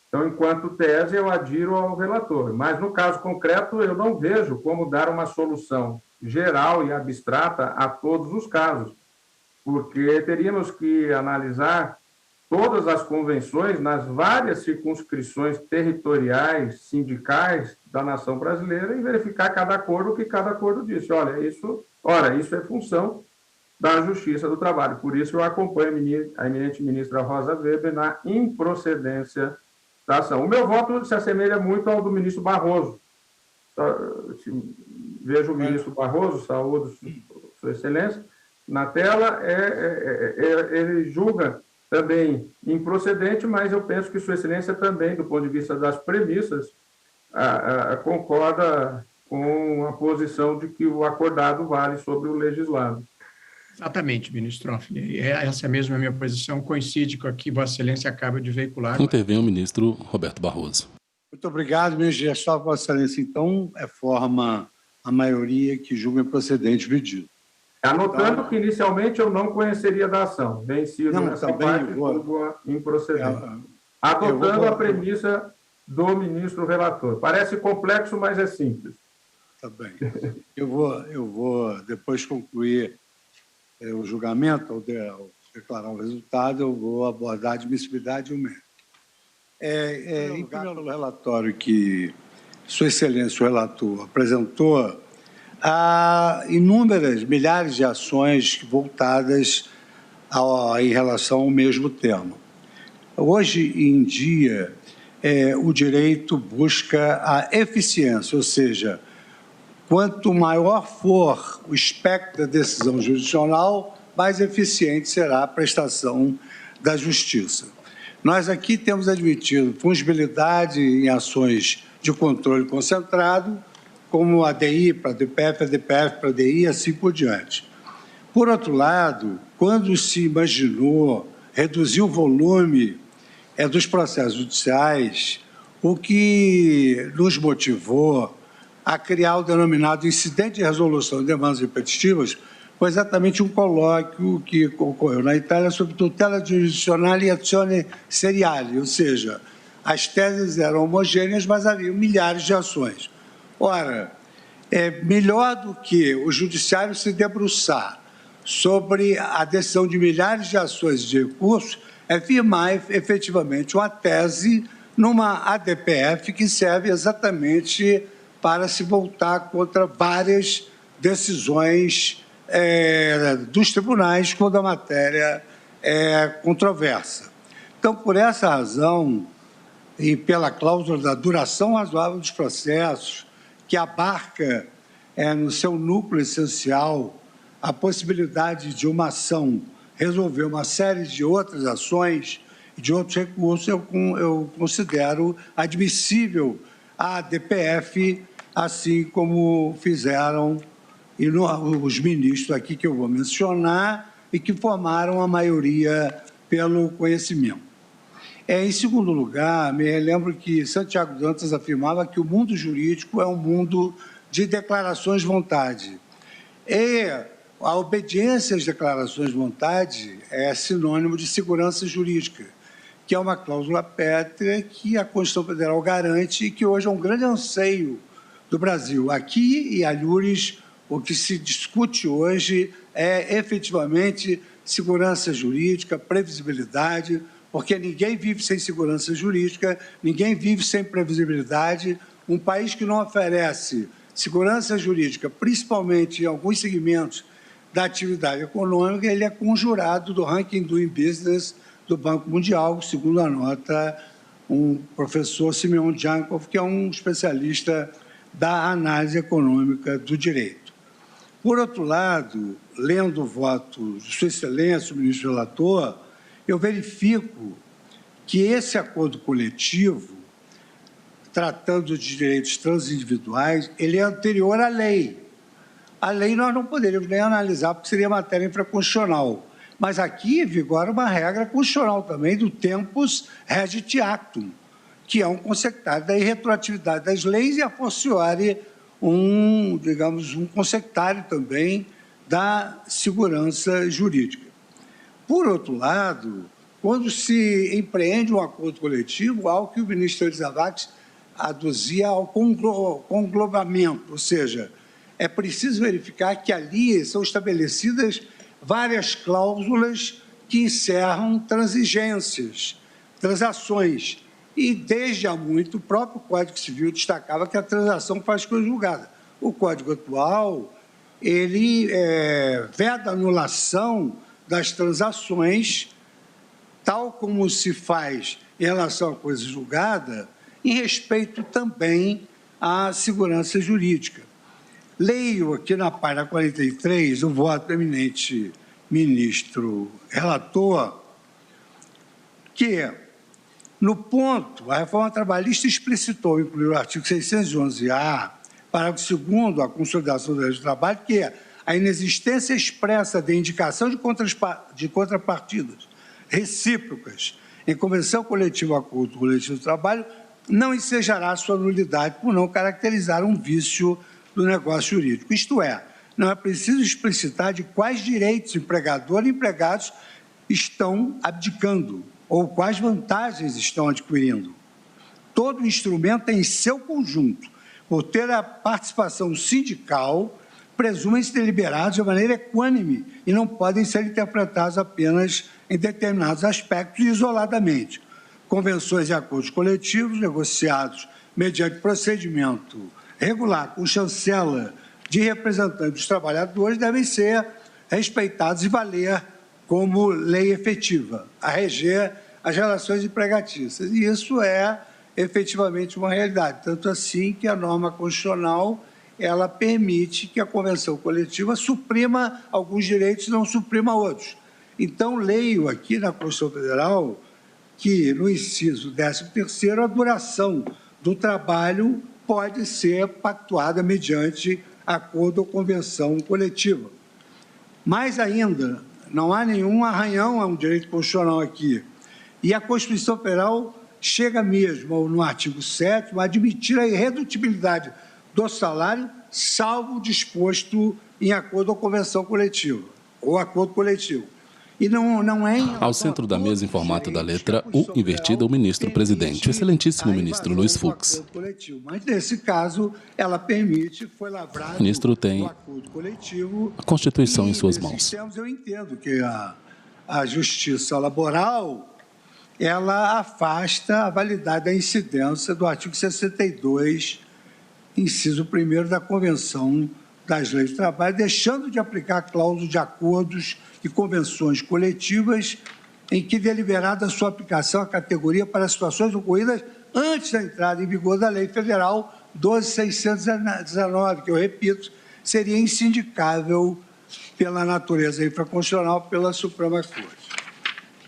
Então, enquanto tese, eu adiro ao relator. Mas, no caso concreto, eu não vejo como dar uma solução geral e abstrata a todos os casos, porque teríamos que analisar todas as convenções nas várias circunscrições territoriais, sindicais da nação brasileira e verificar cada acordo, o que cada acordo disse. Isso é função da Justiça do Trabalho. Por isso, eu acompanho a eminente ministra Rosa Weber na improcedência da ação. O meu voto se assemelha muito ao do ministro Barroso. Vejo o ministro Barroso, saúdo Sua Excelência, na tela, ele julga também improcedente, mas eu penso que Sua Excelência também, do ponto de vista das premissas, concorda com a posição de que o acordado vale sobre o legislado. Exatamente, ministro Toffoli. Essa mesma é a minha posição, coincide com a que Vossa Excelência acaba de veicular. Intervém o ministro Roberto Barroso. Muito obrigado, ministro Dias Toffoli. Vossa Excelência, então, forma a maioria que julga improcedente o pedido. Anotando que, inicialmente, eu não conheceria da ação. Vencido nessa parte, julgo improcedente. Adotando a premissa do ministro relator. Parece complexo, mas é simples. Tá bem. Eu vou depois concluir o julgamento, ao declarar o resultado, eu vou abordar a admissibilidade e o mérito. Em primeiro relatório que Sua Excelência, o relator, apresentou, há inúmeras, milhares de ações voltadas em relação ao mesmo tema. Hoje em dia, o direito busca a eficiência, ou seja, quanto maior for o espectro da decisão jurisdicional, mais eficiente será a prestação da justiça. Nós aqui temos admitido fungibilidade em ações de controle concentrado, como a DI para a DPF, a DPF para a DI e assim por diante. Por outro lado, quando se imaginou reduzir o volume dos processos judiciais, o que nos motivou a criar o denominado incidente de resolução de demandas repetitivas, foi exatamente um colóquio que ocorreu na Itália sobre tutela jurisdicional e azione seriale, ou seja, as teses eram homogêneas, mas havia milhares de ações. Ora, é melhor do que o judiciário se debruçar sobre a decisão de milhares de ações de recursos, é firmar efetivamente uma tese numa ADPF que serve exatamente para se voltar contra várias decisões dos tribunais quando a matéria é controversa. Então, por essa razão, e pela cláusula da duração razoável dos processos, que abarca no seu núcleo essencial a possibilidade de uma ação resolver uma série de outras ações e de outros recursos, eu considero admissível a ADPF, assim como fizeram os ministros aqui que eu vou mencionar e que formaram a maioria pelo conhecimento. Em segundo lugar, me relembro que Santiago Dantas afirmava que o mundo jurídico é um mundo de declarações de vontade. E a obediência às declarações de vontade é sinônimo de segurança jurídica, que é uma cláusula pétrea que a Constituição Federal garante e que hoje é um grande anseio do Brasil. Aqui e alhures, o que se discute hoje é efetivamente segurança jurídica, previsibilidade, porque ninguém vive sem segurança jurídica, ninguém vive sem previsibilidade. Um país que não oferece segurança jurídica, principalmente em alguns segmentos da atividade econômica, ele é conjurado do ranking Doing Business do Banco Mundial, segundo anota um professor Simeon Djankov, que é um especialista da análise econômica do direito. Por outro lado, lendo o voto de Sua Excelência, o ministro relator, eu verifico que esse acordo coletivo, tratando de direitos transindividuais, ele é anterior à lei. A lei nós não poderíamos nem analisar, porque seria matéria infraconstitucional. Mas aqui vigora uma regra constitucional também do tempus regit actum, que é um consectário da irretroatividade das leis e, a fortiori, um consectário também da segurança jurídica. Por outro lado, quando se empreende um acordo coletivo, algo que o ministro Elisa Vax aduzia ao conglobamento, ou seja, é preciso verificar que ali são estabelecidas várias cláusulas que encerram transigências, transações. E, desde há muito, o próprio Código Civil destacava que a transação faz coisa julgada. O Código atual, ele veda a anulação das transações, tal como se faz em relação à coisa julgada, em respeito também à segurança jurídica. Leio aqui na página 43 o voto do eminente ministro relator, que, no ponto, a reforma trabalhista explicitou, incluiu o artigo 611-A, parágrafo 2º, a consolidação do direito do trabalho, que é a inexistência expressa de indicação de contrapartidas recíprocas em convenção coletiva ou acordo coletivo do trabalho não ensejará sua nulidade por não caracterizar um vício do negócio jurídico. Isto é, não é preciso explicitar de quais direitos empregador e empregados estão abdicando ou quais vantagens estão adquirindo. Todo instrumento em seu conjunto, por ter a participação sindical, presumem-se deliberados de maneira equânime e não podem ser interpretados apenas em determinados aspectos isoladamente. Convenções e acordos coletivos negociados mediante procedimento regular com chancela de representantes dos trabalhadores devem ser respeitados e valer como lei efetiva, a reger as relações empregatícias. E isso é efetivamente uma realidade, tanto assim que a norma constitucional ela permite que a convenção coletiva suprima alguns direitos e não suprima outros. Então, leio aqui na Constituição Federal que, no inciso 13º, a duração do trabalho pode ser pactuada mediante acordo ou convenção coletiva. Mais ainda, não há nenhum arranhão a um direito constitucional aqui. E a Constituição Federal chega mesmo, no artigo 7º, a admitir a irredutibilidade do salário, salvo o disposto em acordo ou convenção coletiva, ou acordo coletivo. E não é ao centro da mesa, em formato da letra U invertida, o ministro-presidente, o excelentíssimo ministro Luiz Fux. Mas, nesse caso, ela permite, foi lavrado O ministro tem o acordo coletivo. a Constituição em suas mãos. Eu entendo que a justiça laboral, ela afasta a validade da incidência do artigo 62, inciso 1º da Convenção das Leis do Trabalho, deixando de aplicar cláusulas de acordos e convenções coletivas em que deliberada sua aplicação à categoria para situações ocorridas antes da entrada em vigor da Lei Federal 12.619, que, eu repito, seria insindicável pela natureza infraconstitucional pela Suprema Corte.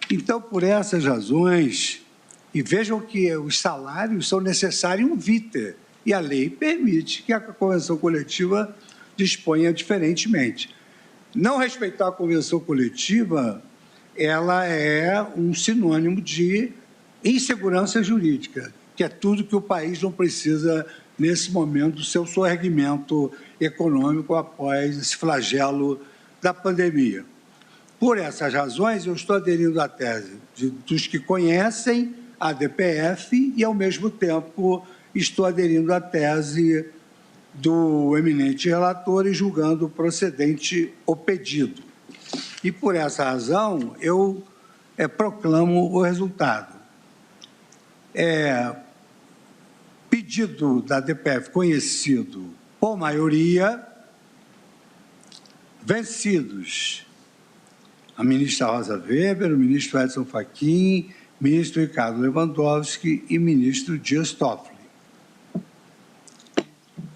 Então, por essas razões, e vejam que os salários são necessários vitae, e a lei permite que a convenção coletiva disponha diferentemente. Não respeitar a convenção coletiva, ela é um sinônimo de insegurança jurídica, que é tudo que o país não precisa nesse momento do seu soerguimento econômico após esse flagelo da pandemia. Por essas razões, eu estou aderindo à tese dos que conhecem a DPF e, ao mesmo tempo, estou aderindo à tese do eminente relator e julgando procedente o pedido. E, por essa razão, eu proclamo o resultado. Pedido da DPF conhecido por maioria, vencidos a ministra Rosa Weber, o ministro Edson Fachin, o ministro Ricardo Lewandowski e o ministro Dias Toffoli.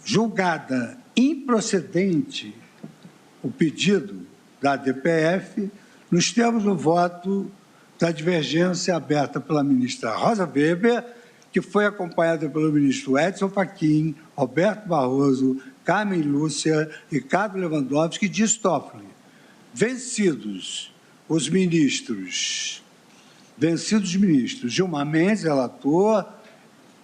Julgada improcedente o pedido da DPF, nos termos do voto da divergência aberta pela ministra Rosa Weber, que foi acompanhada pelo ministro Edson Fachin, Roberto Barroso, Carmen Lúcia, Ricardo Lewandowski e Dias Toffoli. Vencidos os ministros Gilmar Mendes, relator,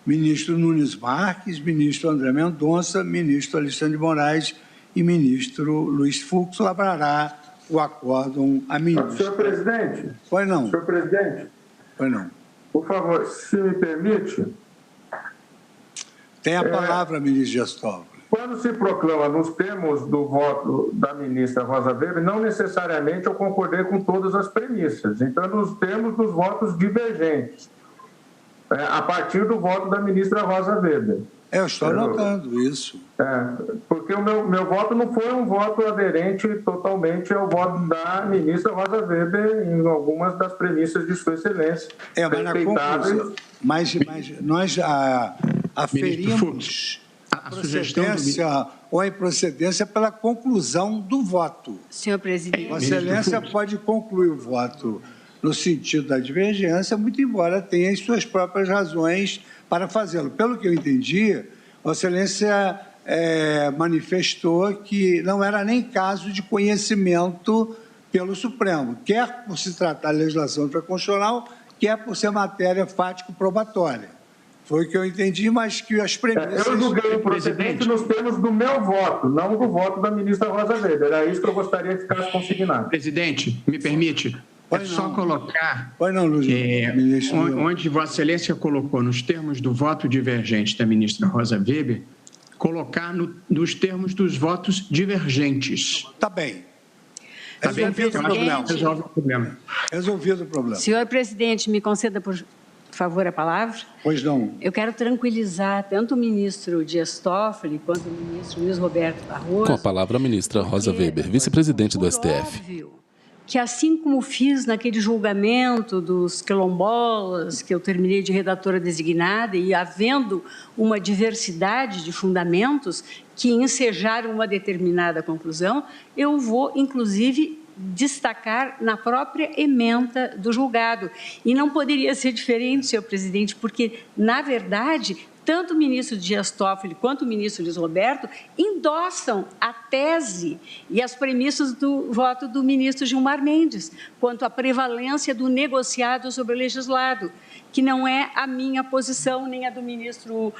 ministro Nunes Marques, ministro André Mendonça, ministro Alexandre de Moraes e ministro Luiz Fux, lavrará o acórdão a ministra. Senhor presidente. Pois não. Senhor presidente. Pois não. Por favor, se me permite. Tem a palavra, ministro Dias Toffoli. Quando se proclama nos termos do voto da ministra Rosa Weber, não necessariamente eu concordei com todas as premissas. Então, nos termos dos votos divergentes, a partir do voto da ministra Rosa Weber. Eu estou anotando isso. Porque o meu voto não foi um voto aderente totalmente ao voto da ministra Rosa Weber em algumas das premissas de Sua Excelência. Mas na conclusão, mas nós aferimos a procedência ou a improcedência pela conclusão do voto. Senhor presidente. Vossa Excelência pode concluir o voto no sentido da divergência, muito embora tenha as suas próprias razões para fazê-lo. Pelo que eu entendi, Vossa Excelência manifestou que não era nem caso de conhecimento pelo Supremo, quer por se tratar de legislação infraconstitucional, quer por ser matéria fático-probatória. Foi o que eu entendi, mas que as premissas... Eu julguei o presidente nos termos do meu voto, não do voto da ministra Rosa Weber. Era isso que eu gostaria que ficasse consignado. Presidente, me permite? Só colocar onde Vossa Excelência colocou nos termos do voto divergente da ministra Rosa Weber, colocar nos termos dos votos divergentes. Está bem. Resolvido o problema. Resolvido o problema. Senhor presidente, me conceda, por favor, a palavra? Pois não. Eu quero tranquilizar tanto o ministro Dias Toffoli quanto o ministro Luiz Roberto Barroso. Com a palavra, a ministra Rosa Weber, vice-presidente do STF. Óbvio que, assim como fiz naquele julgamento dos quilombolas, que eu terminei de redatora designada, e havendo uma diversidade de fundamentos que ensejaram uma determinada conclusão, eu vou, inclusive, destacar na própria ementa do julgado. E não poderia ser diferente, senhor presidente, porque, na verdade, tanto o ministro Dias Toffoli quanto o ministro Luiz Roberto endossam a tese e as premissas do voto do ministro Gilmar Mendes, quanto à prevalência do negociado sobre o legislado, que não é a minha posição, nem a do ministro,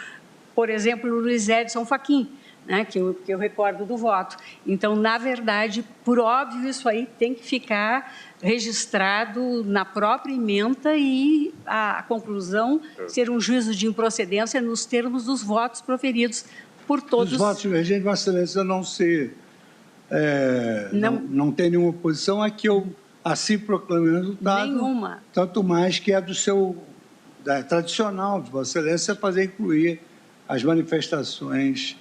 por exemplo, Luiz Edson Fachin, né, que eu recordo do voto. Então, na verdade, por óbvio, isso aí tem que ficar registrado na própria ementa e a conclusão ser um juízo de improcedência nos termos dos votos proferidos por todos. Os votos divergentes, Vossa Excelência, não tem nenhuma posição a que eu assim proclame o resultado. Nenhuma. Tanto mais que é tradicional de Vossa Excelência fazer incluir as manifestações.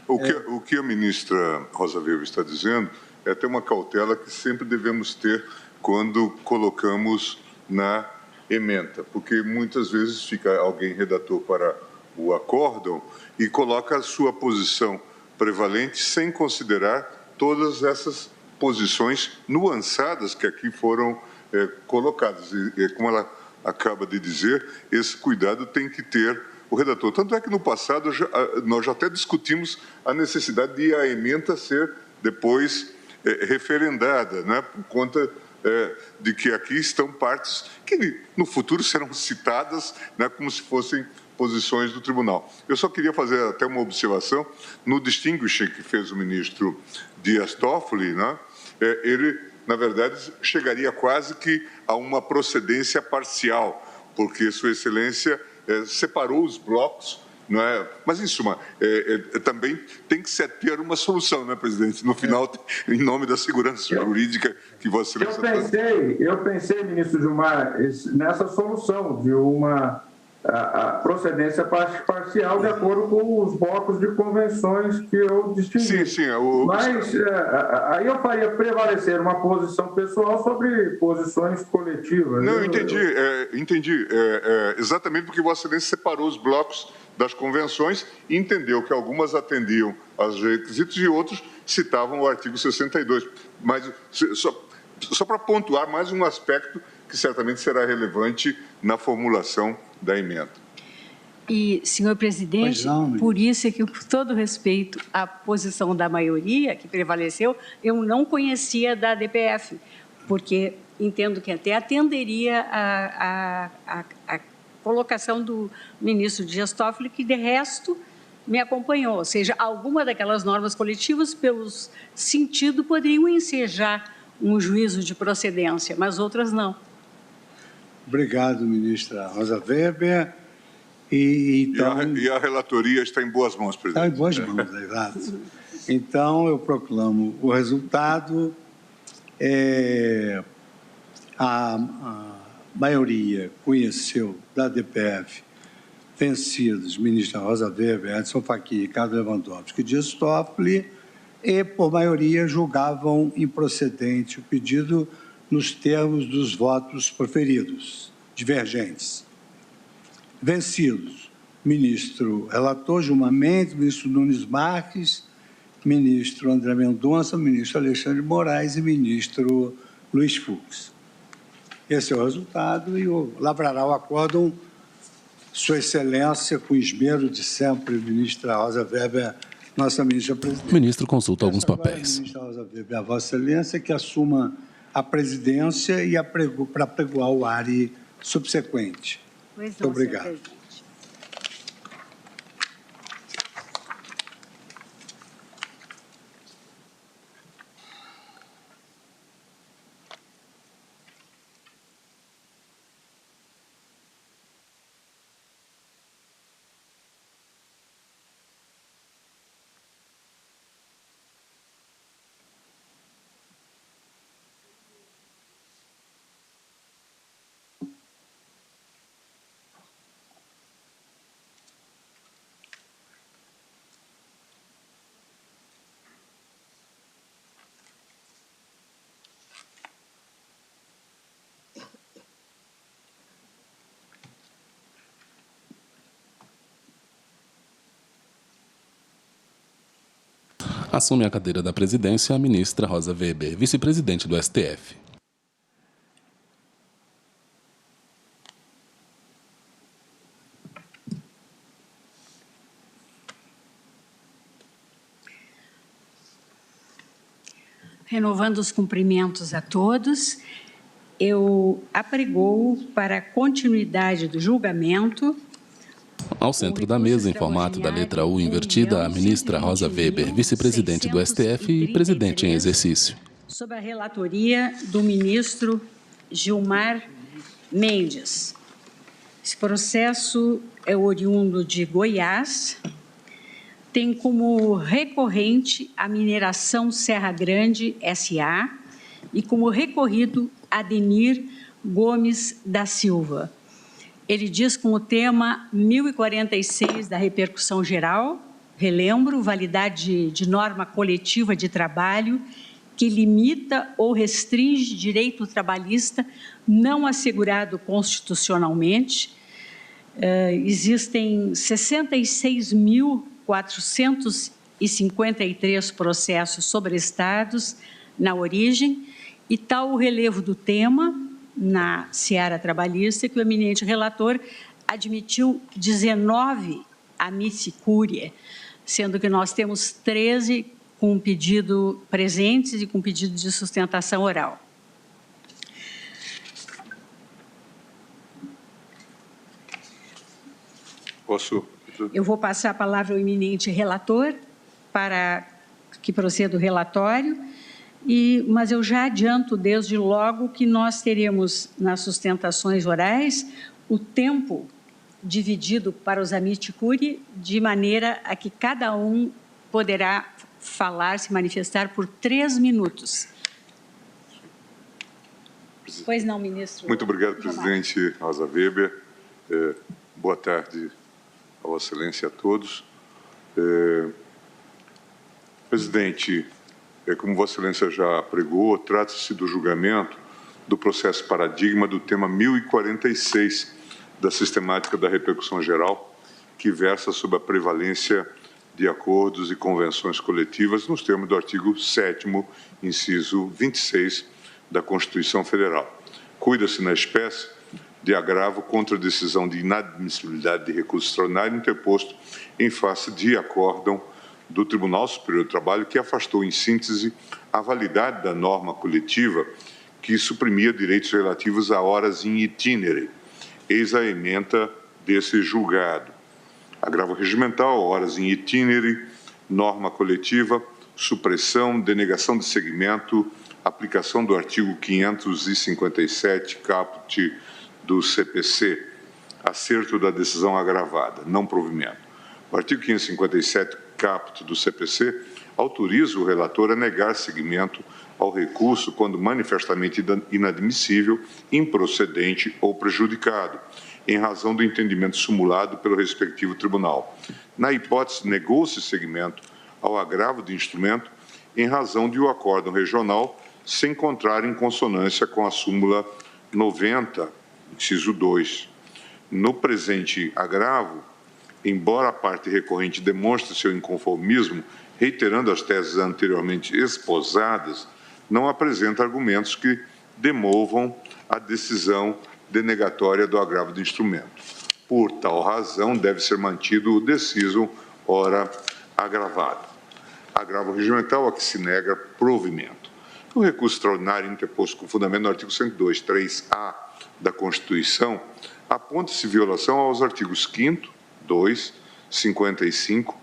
O que a ministra Rosa Weber está dizendo é ter uma cautela que sempre devemos ter quando colocamos na ementa, porque muitas vezes fica alguém redator para o acórdão e coloca a sua posição prevalente sem considerar todas essas posições nuançadas que aqui foram colocadas. E como ela acaba de dizer, esse cuidado tem que ter o redator. Tanto é que no passado nós já até discutimos a necessidade de a ementa ser depois referendada, né, por conta de que aqui estão partes que no futuro serão citadas, né, como se fossem posições do tribunal. Eu só queria fazer até uma observação no distinguishing que fez o ministro Dias Toffoli, né, ele, na verdade, chegaria quase que a uma procedência parcial, porque Sua Excelência separou os blocos, não é? Mas, em suma, também tem que se ter uma solução, né, presidente? No final, em nome da segurança jurídica que Vossa Excelência... Eu pensei, ministro Gilmar, nessa solução de uma procedência parcial de acordo com os blocos de convenções que eu distingui. Sim. Mas aí eu faria prevalecer uma posição pessoal sobre posições coletivas. Não, entendi. Exatamente porque Vossa Excelência separou os blocos das convenções e entendeu que algumas atendiam aos requisitos e outros citavam o artigo 62. Mas só para pontuar mais um aspecto que certamente será relevante na formulação da emenda. E, senhor presidente, por isso é que, com todo respeito à posição da maioria que prevaleceu, eu não conhecia da DPF, porque entendo que até atenderia a colocação do ministro Dias Toffoli, que, de resto, me acompanhou. Ou seja, alguma daquelas normas coletivas, pelo sentido, poderiam ensejar um juízo de procedência, mas outras não. Obrigado, ministra Rosa Weber. E a relatoria está em boas mãos, presidente. Está em boas mãos, exato. Então, eu proclamo o resultado. A maioria conheceu da DPF vencidos ministra Rosa Weber, Edson Fachin, Ricardo Lewandowski e Dias Toffoli, e, por maioria, julgavam improcedente o pedido nos termos dos votos proferidos, divergentes. Vencidos, ministro relator Gilmar Mendes, ministro Nunes Marques, ministro André Mendonça, ministro Alexandre de Moraes e ministro Luiz Fux. Esse é o resultado e lavrará o acórdão Sua Excelência, com esmero de sempre, ministra Rosa Weber, nossa ministra presidente. O ministro consulta alguns papéis. Ministra Rosa Weber, a Vossa Excelência, que assuma a presidência e para apregoar o ARI subsequente. Muito obrigado. Assume a cadeira da presidência a ministra Rosa Weber, vice-presidente do STF. renovando os cumprimentos a todos, eu apregoo para a continuidade do julgamento. Ao centro da mesa, em formato da letra U invertida, a ministra Rosa Weber, vice-presidente do STF e presidente em exercício. Sob a relatoria do ministro Gilmar Mendes. Esse processo é oriundo de Goiás, tem como recorrente a Mineração Serra Grande S.A. e como recorrido Ademir Gomes da Silva. Ele diz com o tema 1046 da repercussão geral, relembro, validade de norma coletiva de trabalho que limita ou restringe direito trabalhista não assegurado constitucionalmente. Existem 66.453 processos sobrestados na origem e tal o relevo do tema na seara trabalhista que o eminente relator admitiu 19 amici curiae, sendo que nós temos 13 com pedido presentes e com pedido de sustentação oral. Posso? Eu vou passar a palavra ao eminente relator para que proceda o relatório, mas eu já adianto desde logo que nós teremos nas sustentações orais o tempo dividido para os amici curiae de maneira a que cada um poderá falar, se manifestar por 3 minutos. Pois não, ministro. Muito obrigado, presidente Rosa Weber. Boa tarde a Vossa Excelência a todos. Presidente, como Vossa Excelência já pregou, trata-se do julgamento do processo paradigma do tema 1046 da sistemática da repercussão geral, que versa sobre a prevalência de acordos e convenções coletivas nos termos do artigo 7º, inciso 26 da Constituição Federal. Cuida-se, na espécie, de agravo contra a decisão de inadmissibilidade de recurso extraordinário interposto em face de acórdão do Tribunal Superior do Trabalho, que afastou, em síntese, a validade da norma coletiva que suprimia direitos relativos a horas in itinere. Eis a ementa desse julgado. Agravo regimental, horas in itinere, norma coletiva, supressão, denegação de segmento, aplicação do artigo 557, caput do CPC, acerto da decisão agravada, não provimento. O artigo 557, caput do CPC, autoriza o relator a negar seguimento ao recurso quando manifestamente inadmissível, improcedente ou prejudicado, em razão do entendimento sumulado pelo respectivo tribunal. Na hipótese, negou-se seguimento ao agravo de instrumento em razão de o acórdão regional se encontrar em consonância com a súmula 90, inciso 2. No presente agravo, embora a parte recorrente demonstre seu inconformismo, reiterando as teses anteriormente esposadas, não apresenta argumentos que demovam a decisão denegatória do agravo de instrumento. Por tal razão, deve ser mantido o deciso ora agravado. Agravo regimental a que se nega provimento. O recurso extraordinário interposto com fundamento no artigo 102, 3A da Constituição aponta-se violação aos artigos 5º, 2, 55,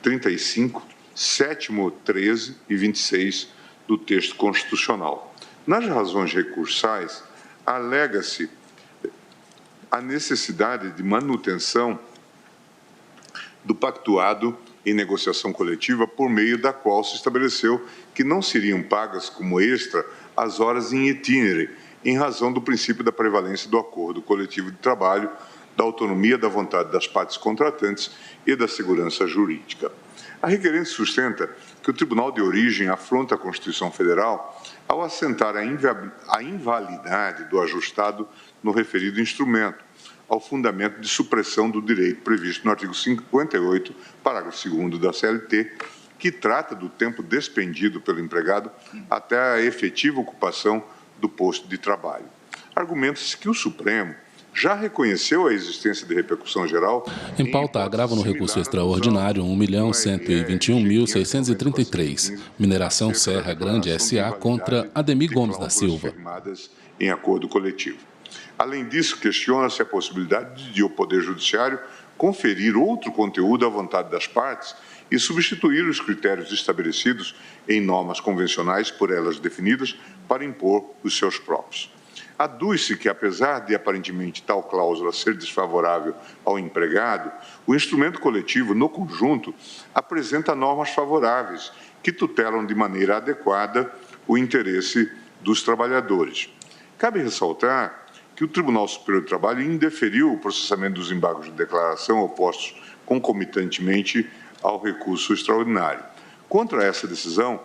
35, 7º, 13 e 26 do texto constitucional. Nas razões recursais, alega-se a necessidade de manutenção do pactuado em negociação coletiva, por meio da qual se estabeleceu que não seriam pagas como extra as horas in itinere, em razão do princípio da prevalência do acordo coletivo de trabalho, da autonomia da vontade das partes contratantes e da segurança jurídica. A requerente sustenta que o Tribunal de Origem afronta a Constituição Federal ao assentar a invalidade do ajustado no referido instrumento, ao fundamento de supressão do direito previsto no artigo 58, parágrafo 2º da CLT, que trata do tempo despendido pelo empregado até a efetiva ocupação do posto de trabalho. Argumenta-se que o Supremo já reconheceu a existência de repercussão geral. Em pauta, agravo no recurso extraordinário 1.121.633, Mineração Serra Grande S.A. contra Ademir Gomes da Silva. Em acordo coletivo. Além disso, questiona-se a possibilidade de o Poder Judiciário conferir outro conteúdo à vontade das partes e substituir os critérios estabelecidos em normas convencionais por elas definidas para impor os seus próprios. Aduz-se que, apesar de aparentemente tal cláusula ser desfavorável ao empregado, o instrumento coletivo, no conjunto, apresenta normas favoráveis que tutelam de maneira adequada o interesse dos trabalhadores. Cabe ressaltar que o Tribunal Superior do Trabalho indeferiu o processamento dos embargos de declaração opostos concomitantemente ao recurso extraordinário. Contra essa decisão,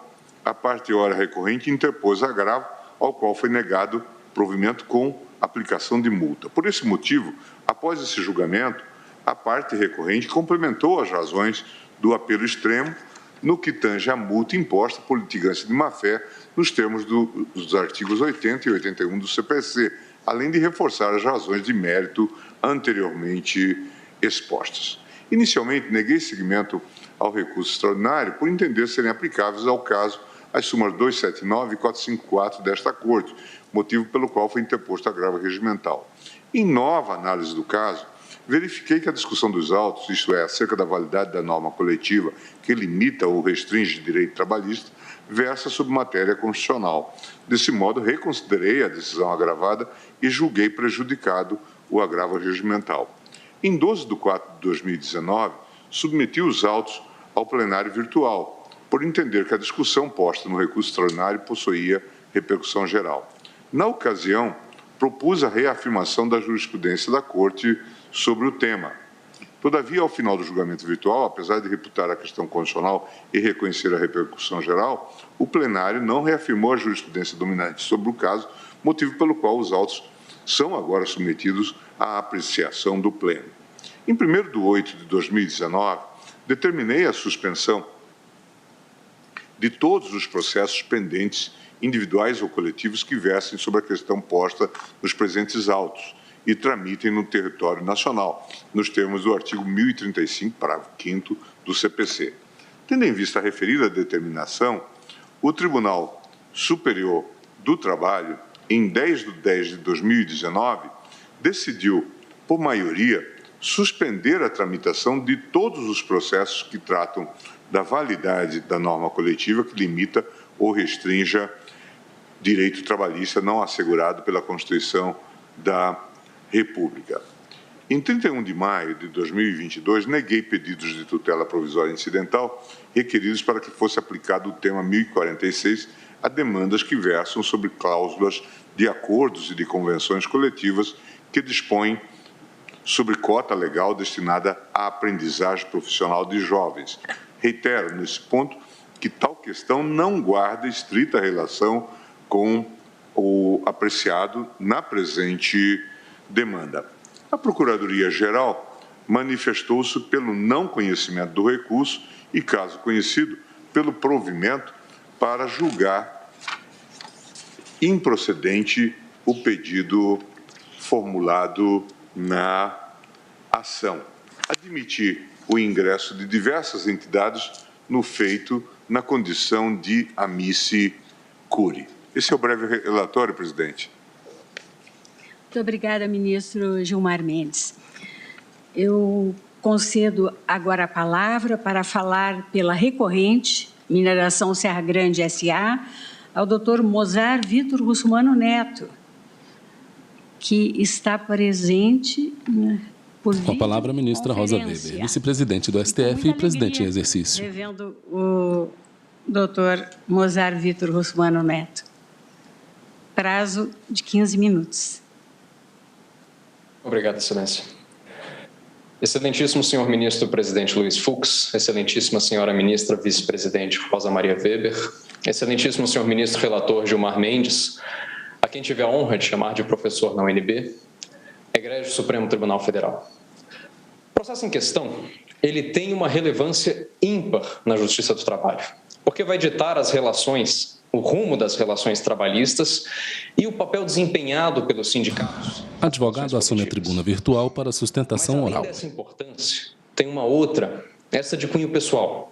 a parte ora recorrente interpôs agravo, ao qual foi negado provimento com aplicação de multa. Por esse motivo, após esse julgamento, a parte recorrente complementou as razões do apelo extremo no que tange à multa imposta por litigância de má-fé nos termos dos artigos 80 e 81 do CPC, além de reforçar as razões de mérito anteriormente expostas. Inicialmente, neguei seguimento ao recurso extraordinário por entender serem aplicáveis ao caso as súmulas 279 e 454 desta Corte, motivo pelo qual foi interposto agravo regimental. Em nova análise do caso, verifiquei que a discussão dos autos, isto é, acerca da validade da norma coletiva que limita ou restringe direito trabalhista, versa sobre matéria constitucional. Desse modo, reconsiderei a decisão agravada e julguei prejudicado o agravo regimental. Em 12 de 4 de 2019, submeti os autos ao plenário virtual, por entender que a discussão posta no recurso extraordinário possuía repercussão geral. Na ocasião, propus a reafirmação da jurisprudência da Corte sobre o tema. Todavia, ao final do julgamento virtual, apesar de reputar a questão constitucional e reconhecer a repercussão geral, o plenário não reafirmou a jurisprudência dominante sobre o caso, motivo pelo qual os autos são agora submetidos à apreciação do Pleno. Em 1º de 8 de 2019, determinei a suspensão de todos os processos pendentes, individuais ou coletivos, que versem sobre a questão posta nos presentes autos e tramitem no território nacional, nos termos do artigo 1035, parágrafo 5º do CPC. Tendo em vista a referida determinação, o Tribunal Superior do Trabalho, em 10 de 10 de 2019, decidiu, por maioria, suspender a tramitação de todos os processos que tratam da validade da norma coletiva que limita ou restrinja direito trabalhista não assegurado pela Constituição da República. Em 31 de maio de 2022, neguei pedidos de tutela provisória incidental requeridos para que fosse aplicado o tema 1046 a demandas que versam sobre cláusulas de acordos e de convenções coletivas que dispõem sobre cota legal destinada à aprendizagem profissional de jovens. Reitero, nesse ponto, que tal questão não guarda estrita relação com o apreciado na presente demanda. A Procuradoria-Geral manifestou-se pelo não conhecimento do recurso e, caso conhecido, pelo provimento para julgar improcedente o pedido formulado na ação. Admitir o ingresso de diversas entidades no feito na condição de amici curiae. Esse é o breve relatório, presidente. Muito obrigada, ministro Gilmar Mendes. Eu concedo agora a palavra para falar pela recorrente, Mineração Serra Grande S.A., ao doutor Mozar Vitor Russumano Neto, que está presente por Com a palavra, a ministra Rosa Weber, vice-presidente do STF e presidente em exercício. Revendo o doutor Mozar Vitor Russumano Neto. Prazo de 15 minutos. Obrigado, excelência. Excelentíssimo senhor ministro presidente Luiz Fux, excelentíssima senhora ministra vice-presidente Rosa Maria Weber, excelentíssimo senhor ministro relator Gilmar Mendes, a quem tive a honra de chamar de professor na UNB, egrégio Supremo Tribunal Federal. O processo em questão, ele tem uma relevância ímpar na Justiça do Trabalho, porque vai ditar as relações o rumo das relações trabalhistas e o papel desempenhado pelos sindicatos. Advogado assume a tribuna virtual para sustentação oral. Mas, além dessa importância, tem uma outra, essa de cunho pessoal.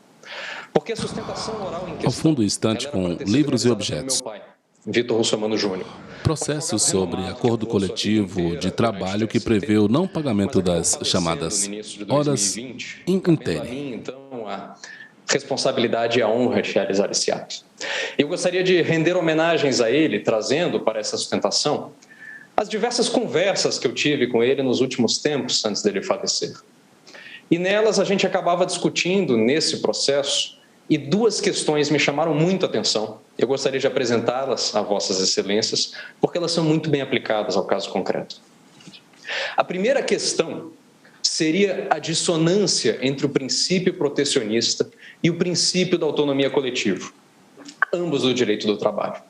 Porque a sustentação oral em questão... Ao fundo, estante com livros e objetos. Meu pai, Vitor Russomano Júnior. Processos sobre acordo coletivo de trabalho que prevê o não pagamento das chamadas horas inteiras. Então, a responsabilidade e a honra de realizar esse ato. Eu gostaria de render homenagens a ele, trazendo para essa sustentação as diversas conversas que eu tive com ele nos últimos tempos, antes dele falecer. E nelas a gente acabava discutindo, nesse processo, e duas questões me chamaram muito a atenção. Eu gostaria de apresentá-las a vossas excelências, porque elas são muito bem aplicadas ao caso concreto. A primeira questão seria a dissonância entre o princípio protecionista e o princípio da autonomia coletiva, ambos do direito do trabalho.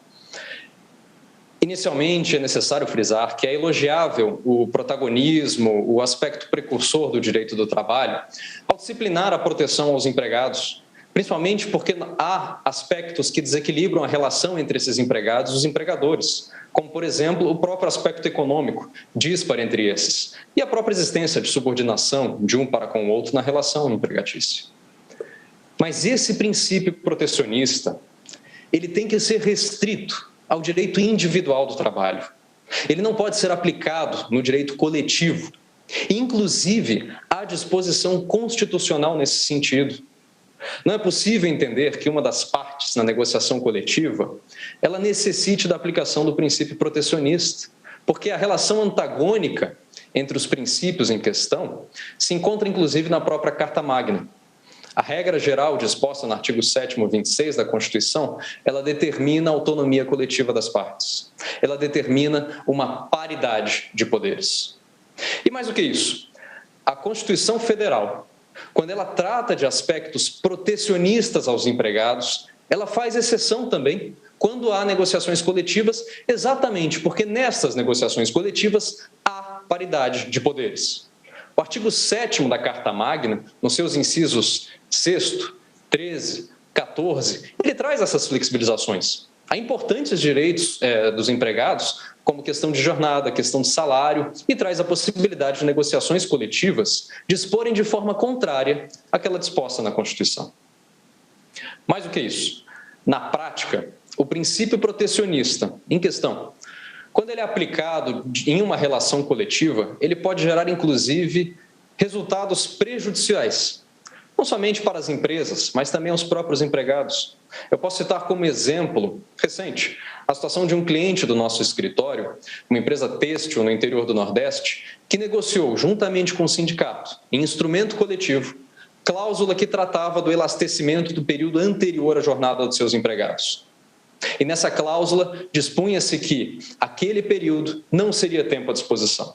Inicialmente, é necessário frisar que é elogiável o protagonismo, o aspecto precursor do direito do trabalho, ao disciplinar a proteção aos empregados, principalmente porque há aspectos que desequilibram a relação entre esses empregados e os empregadores, como, por exemplo, o próprio aspecto econômico, dispar entre esses, e a própria existência de subordinação de um para com o outro na relação empregatícia. Mas esse princípio protecionista, ele tem que ser restrito ao direito individual do trabalho. Ele não pode ser aplicado no direito coletivo. Inclusive, há disposição constitucional nesse sentido. Não é possível entender que uma das partes na negociação coletiva, ela necessite da aplicação do princípio protecionista, porque a relação antagônica entre os princípios em questão se encontra inclusive na própria Carta Magna. A regra geral disposta no artigo 7º, 26 da Constituição, ela determina a autonomia coletiva das partes. Ela determina uma paridade de poderes. E mais do que isso, a Constituição Federal, quando ela trata de aspectos protecionistas aos empregados, ela faz exceção também quando há negociações coletivas, exatamente porque nessas negociações coletivas há paridade de poderes. O artigo 7º da Carta Magna, nos seus incisos 6º, 13, 14, ele traz essas flexibilizações. Há importantes direitos dos empregados, como questão de jornada, questão de salário, e traz a possibilidade de negociações coletivas disporem de forma contrária àquela disposta na Constituição. Mais do que isso, na prática, o princípio protecionista em questão, quando ele é aplicado em uma relação coletiva, ele pode gerar, inclusive, resultados prejudiciais, não somente para as empresas, mas também aos próprios empregados. Eu posso citar como exemplo recente a situação de um cliente do nosso escritório, uma empresa têxtil no interior do Nordeste, que negociou juntamente com o sindicato, em instrumento coletivo, cláusula que tratava do elastecimento do período anterior à jornada dos seus empregados. E nessa cláusula dispunha-se que aquele período não seria tempo à disposição.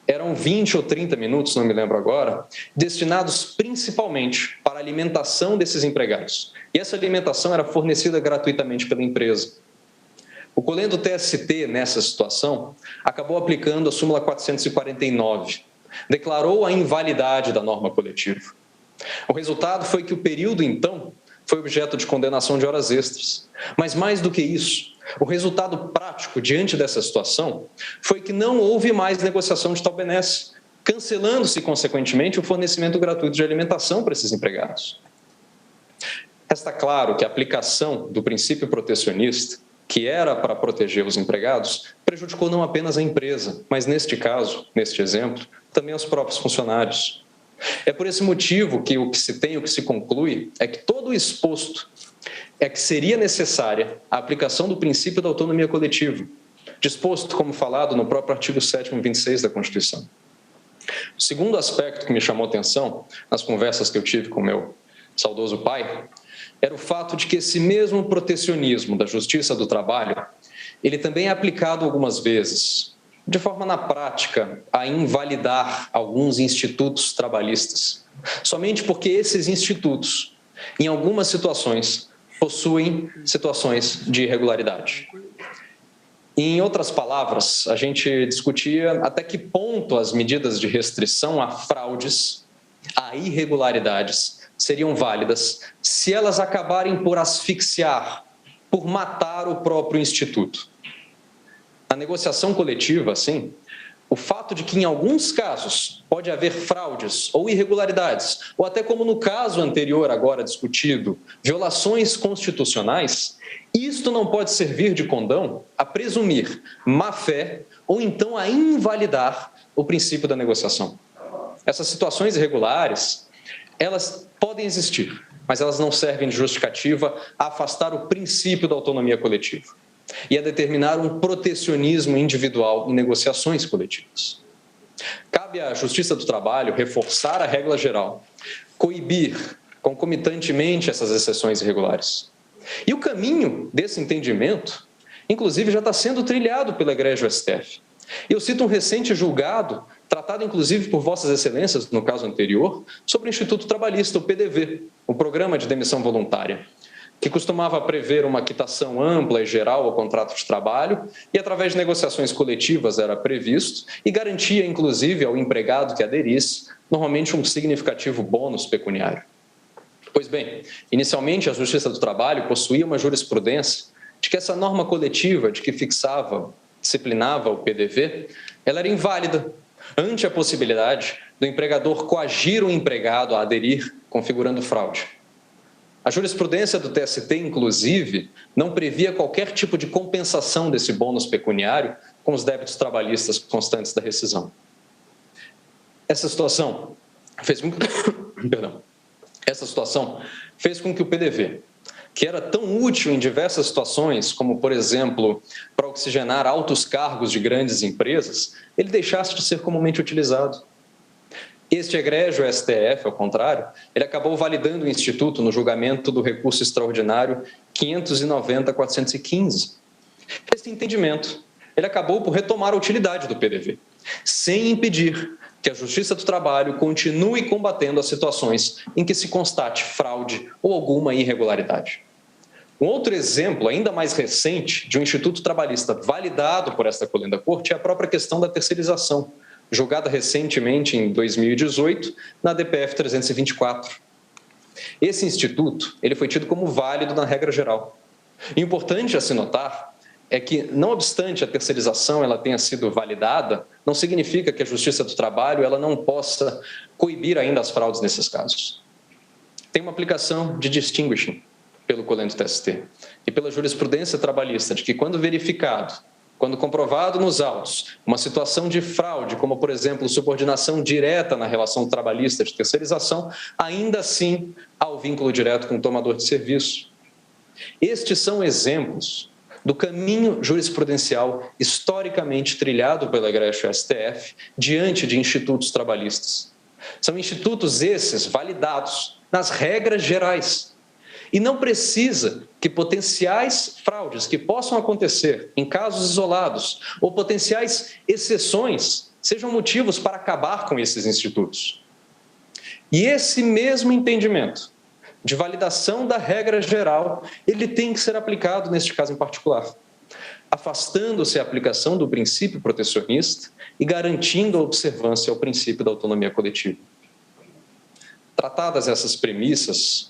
Eram 20 ou 30 minutos, não me lembro agora, destinados principalmente para a alimentação desses empregados. E essa alimentação era fornecida gratuitamente pela empresa. O colendo TST, nessa situação, acabou aplicando a súmula 449, declarou a invalidade da norma coletiva. O resultado foi que o período, então, foi objeto de condenação de horas extras. Mas mais do que isso, o resultado prático diante dessa situação foi que não houve mais negociação de tal benesse, cancelando-se, consequentemente, o fornecimento gratuito de alimentação para esses empregados. Resta claro que a aplicação do princípio protecionista, que era para proteger os empregados, prejudicou não apenas a empresa, mas neste caso, neste exemplo, também os próprios funcionários. É por esse motivo que o que se tem, o que se conclui, é que todo o exposto é que seria necessária a aplicação do princípio da autonomia coletiva, disposto, como falado, no próprio artigo 7º, 26 da Constituição. O segundo aspecto que me chamou a atenção nas conversas que eu tive com meu saudoso pai era o fato de que esse mesmo protecionismo da justiça do trabalho, ele também é aplicado algumas vezes, de forma na prática, a invalidar alguns institutos trabalhistas, somente porque esses institutos, em algumas situações, possuem situações de irregularidade. Em outras palavras, a gente discutia até que ponto as medidas de restrição a fraudes, a irregularidades, seriam válidas se elas acabarem por asfixiar por matar o próprio Instituto. Na negociação coletiva, assim, o fato de que, em alguns casos, pode haver fraudes ou irregularidades, ou até como no caso anterior, agora discutido, violações constitucionais, isto não pode servir de condão a presumir má-fé ou então a invalidar o princípio da negociação. Essas situações irregulares, elas podem existir, mas elas não servem de justificativa a afastar o princípio da autonomia coletiva e a determinar um protecionismo individual em negociações coletivas. Cabe à Justiça do Trabalho reforçar a regra geral, coibir concomitantemente essas exceções irregulares. E o caminho desse entendimento, inclusive, já está sendo trilhado pelo egrégio STF. Eu cito um recente julgado, tratado inclusive por Vossas Excelências, no caso anterior, sobre o Instituto Trabalhista, o PDV, o Programa de Demissão Voluntária, que costumava prever uma quitação ampla e geral ao contrato de trabalho e, através de negociações coletivas, era previsto e garantia, inclusive, ao empregado que aderisse, normalmente um significativo bônus pecuniário. Pois bem, inicialmente a Justiça do Trabalho possuía uma jurisprudência de que essa norma coletiva de que disciplinava o PDV, ela era inválida ante a possibilidade do empregador coagir o empregado a aderir, configurando fraude. A jurisprudência do TST, inclusive, não previa qualquer tipo de compensação desse bônus pecuniário com os débitos trabalhistas constantes da rescisão. Essa situação fez com que o PDV, que era tão útil em diversas situações, como, por exemplo, para oxigenar altos cargos de grandes empresas, ele deixasse de ser comumente utilizado. Este egrégio STF, ao contrário, ele acabou validando o Instituto no julgamento do recurso extraordinário 590.415. Esse entendimento, ele acabou por retomar a utilidade do PDV, sem impedir que a Justiça do Trabalho continue combatendo as situações em que se constate fraude ou alguma irregularidade. Um outro exemplo, ainda mais recente, de um Instituto Trabalhista validado por esta colenda corte é a própria questão da terceirização, julgada recentemente em 2018 na DPF 324. Esse instituto, ele foi tido como válido na regra geral. E importante a se notar é que, não obstante a terceirização ela tenha sido validada, não significa que a Justiça do Trabalho ela não possa coibir ainda as fraudes nesses casos. Tem uma aplicação de distinguishing pelo colendo TST e pela jurisprudência trabalhista de que, quando verificado, quando comprovado nos autos uma situação de fraude, como, por exemplo, subordinação direta na relação trabalhista de terceirização, ainda assim há o vínculo direto com o tomador de serviço. Estes são exemplos do caminho jurisprudencial historicamente trilhado pelo egrégio STF diante de institutos trabalhistas. São institutos esses validados nas regras gerais. E não precisa que potenciais fraudes que possam acontecer em casos isolados ou potenciais exceções sejam motivos para acabar com esses institutos. E esse mesmo entendimento de validação da regra geral, ele tem que ser aplicado neste caso em particular, afastando-se a aplicação do princípio protecionista e garantindo a observância ao princípio da autonomia coletiva. Tratadas essas premissas,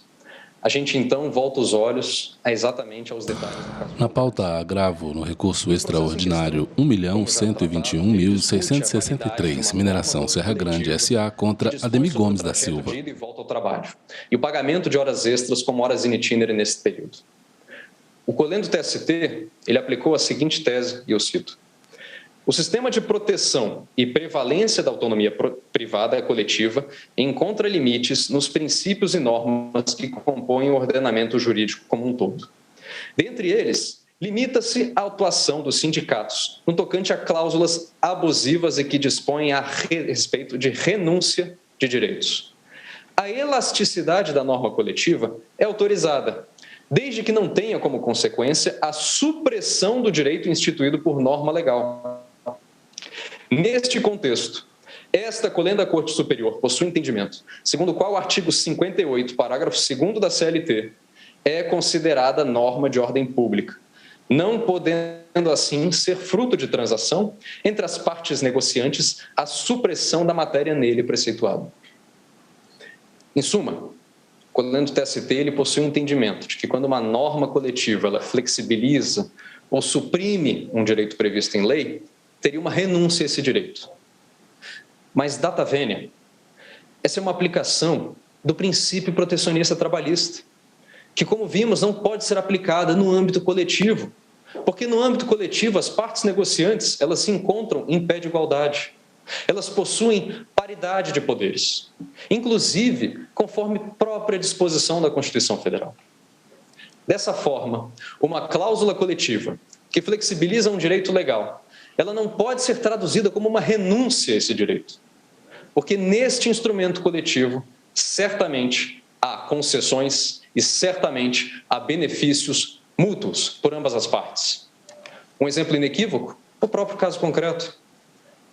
a gente, então, volta os olhos exatamente aos detalhes do caso. Na pauta agravo no recurso extraordinário 1.121.663, Mineração Serra Grande S.A. contra Ademir Gomes da Silva. E volta ao trabalho. E o pagamento de horas extras como horas in itinere nesse período. O colendo TST, ele aplicou a seguinte tese, e eu cito: o sistema de proteção e prevalência da autonomia privada e coletiva encontra limites nos princípios e normas que compõem o ordenamento jurídico como um todo. Dentre eles, limita-se a atuação dos sindicatos no tocante a cláusulas abusivas e que dispõem a respeito de renúncia de direitos. A elasticidade da norma coletiva é autorizada, desde que não tenha como consequência a supressão do direito instituído por norma legal. Neste contexto, esta colenda Corte Superior possui entendimento, segundo o qual o artigo 58, parágrafo 2º da CLT, é considerada norma de ordem pública, não podendo, assim, ser fruto de transação entre as partes negociantes a supressão da matéria nele preceituada. Em suma, quando o TST ele possui um entendimento de que quando uma norma coletiva ela flexibiliza ou suprime um direito previsto em lei, teria uma renúncia a esse direito. Mas, data vênia, essa é uma aplicação do princípio protecionista trabalhista, que, como vimos, não pode ser aplicada no âmbito coletivo, porque no âmbito coletivo as partes negociantes elas se encontram em pé de igualdade. Elas possuem paridade de poderes, inclusive conforme própria disposição da Constituição Federal. Dessa forma, uma cláusula coletiva que flexibiliza um direito legal, ela não pode ser traduzida como uma renúncia a esse direito, porque neste instrumento coletivo, certamente há concessões e certamente há benefícios mútuos por ambas as partes. Um exemplo inequívoco, o próprio caso concreto.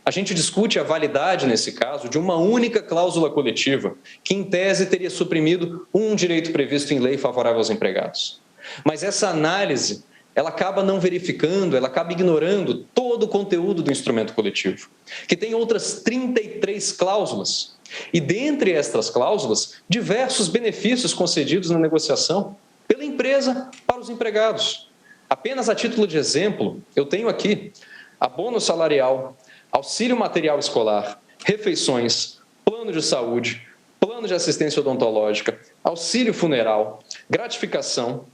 A gente discute a validade, nesse caso, de uma única cláusula coletiva, que em tese teria suprimido um direito previsto em lei favorável aos empregados. Mas essa análise, ela acaba não verificando, ela acaba ignorando todo o conteúdo do instrumento coletivo, que tem outras 33 cláusulas, e dentre estas cláusulas, diversos benefícios concedidos na negociação pela empresa para os empregados. Apenas a título de exemplo, eu tenho aqui abono salarial, auxílio material escolar, refeições, plano de saúde, plano de assistência odontológica, auxílio funeral, gratificação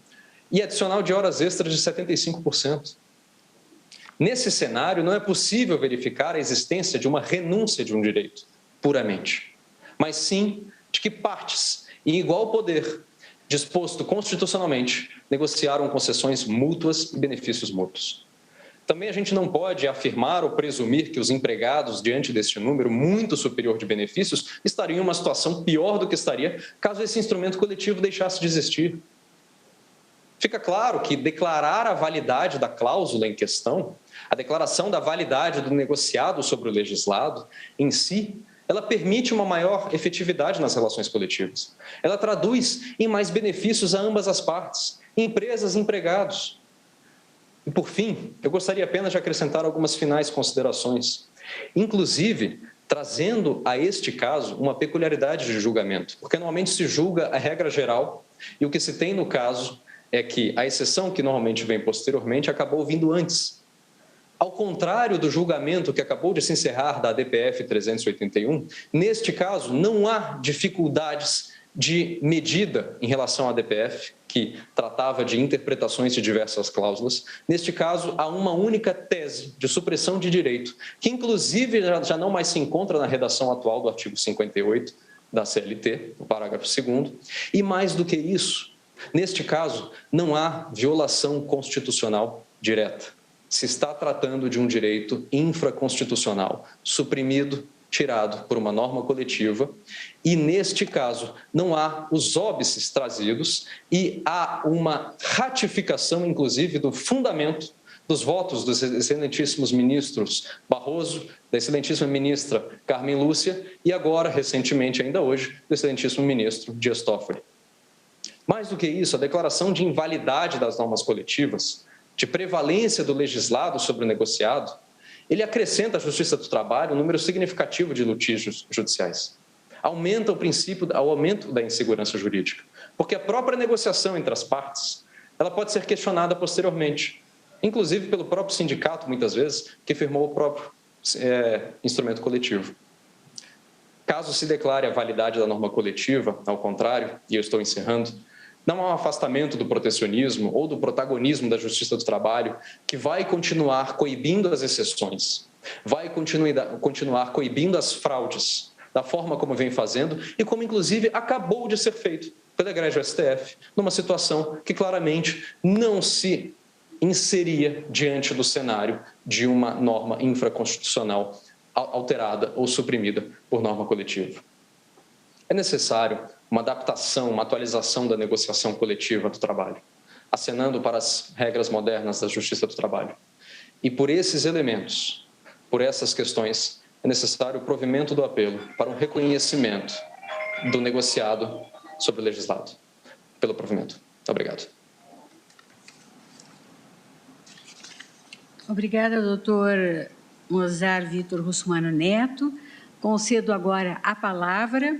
e adicional de horas extras de 75%. Nesse cenário, não é possível verificar a existência de uma renúncia de um direito, puramente, mas sim de que partes, em igual poder, disposto constitucionalmente, negociaram concessões mútuas e benefícios mútuos. Também a gente não pode afirmar ou presumir que os empregados, diante deste número muito superior de benefícios, estariam em uma situação pior do que estaria caso esse instrumento coletivo deixasse de existir. Fica claro que declarar a validade da cláusula em questão, a declaração da validade do negociado sobre o legislado, em si, ela permite uma maior efetividade nas relações coletivas. Ela traduz em mais benefícios a ambas as partes, empresas e empregados. E, por fim, eu gostaria apenas de acrescentar algumas finais considerações, inclusive trazendo a este caso uma peculiaridade de julgamento, porque normalmente se julga a regra geral e o que se tem no caso é que a exceção que normalmente vem posteriormente acabou vindo antes. Ao contrário do julgamento que acabou de se encerrar da ADPF 381, neste caso não há dificuldades de medida em relação à ADPF, que tratava de interpretações de diversas cláusulas. Neste caso, há uma única tese de supressão de direito, que inclusive já não mais se encontra na redação atual do artigo 58 da CLT, no parágrafo 2º, e mais do que isso, neste caso, não há violação constitucional direta. Se está tratando de um direito infraconstitucional, suprimido, tirado por uma norma coletiva, e neste caso não há os óbices trazidos e há uma ratificação, inclusive, do fundamento dos votos dos excelentíssimos ministros Barroso, da excelentíssima ministra Carmen Lúcia e agora, recentemente, ainda hoje, do excelentíssimo ministro Dias Toffoli. Mais do que isso, a declaração de invalidade das normas coletivas, de prevalência do legislado sobre o negociado, ele acrescenta à Justiça do Trabalho um número significativo de litígios judiciais. Aumenta o princípio, ao aumento da insegurança jurídica, porque a própria negociação entre as partes, ela pode ser questionada posteriormente, inclusive pelo próprio sindicato, muitas vezes, que firmou o próprio instrumento coletivo. Caso se declare a validade da norma coletiva, ao contrário, e eu estou encerrando, não há um afastamento do protecionismo ou do protagonismo da Justiça do Trabalho que vai continuar coibindo as exceções, vai continuar coibindo as fraudes, da forma como vem fazendo e como, inclusive, acabou de ser feito pela egrégio STF, numa situação que claramente não se inseria diante do cenário de uma norma infraconstitucional alterada ou suprimida por norma coletiva. É necessário uma adaptação, uma atualização da negociação coletiva do trabalho, acenando para as regras modernas da Justiça do Trabalho. E por esses elementos, por essas questões, é necessário o provimento do apelo para um reconhecimento do negociado sobre o legislado. Pelo provimento. Obrigado. Obrigada, doutor Mozar Vitor Russumano Neto. Concedo agora a palavra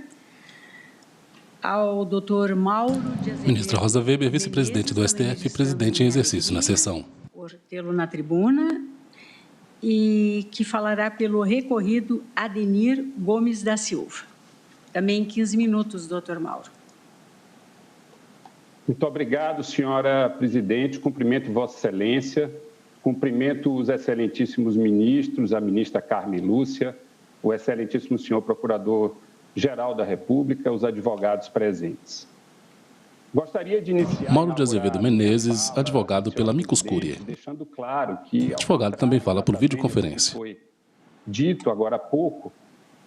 ao doutor Mauro de Azevedo. Ministra Rosa Weber, vice-presidente do STF e presidente em exercício na sessão. Por tê-lo na tribuna e que falará pelo recorrido Adenir Gomes da Silva. Também 15 minutos, doutor Mauro. Muito obrigado, senhora presidente. Cumprimento Vossa Excelência, cumprimento os excelentíssimos ministros, a ministra Carmen Lúcia, o excelentíssimo senhor Procurador-Geral da República, os advogados presentes. Gostaria de iniciar... Mauro de Azevedo Menezes, advogado pela Amicus Curiae. Deixando claro que... O advogado também fala por videoconferência. Foi dito agora há pouco,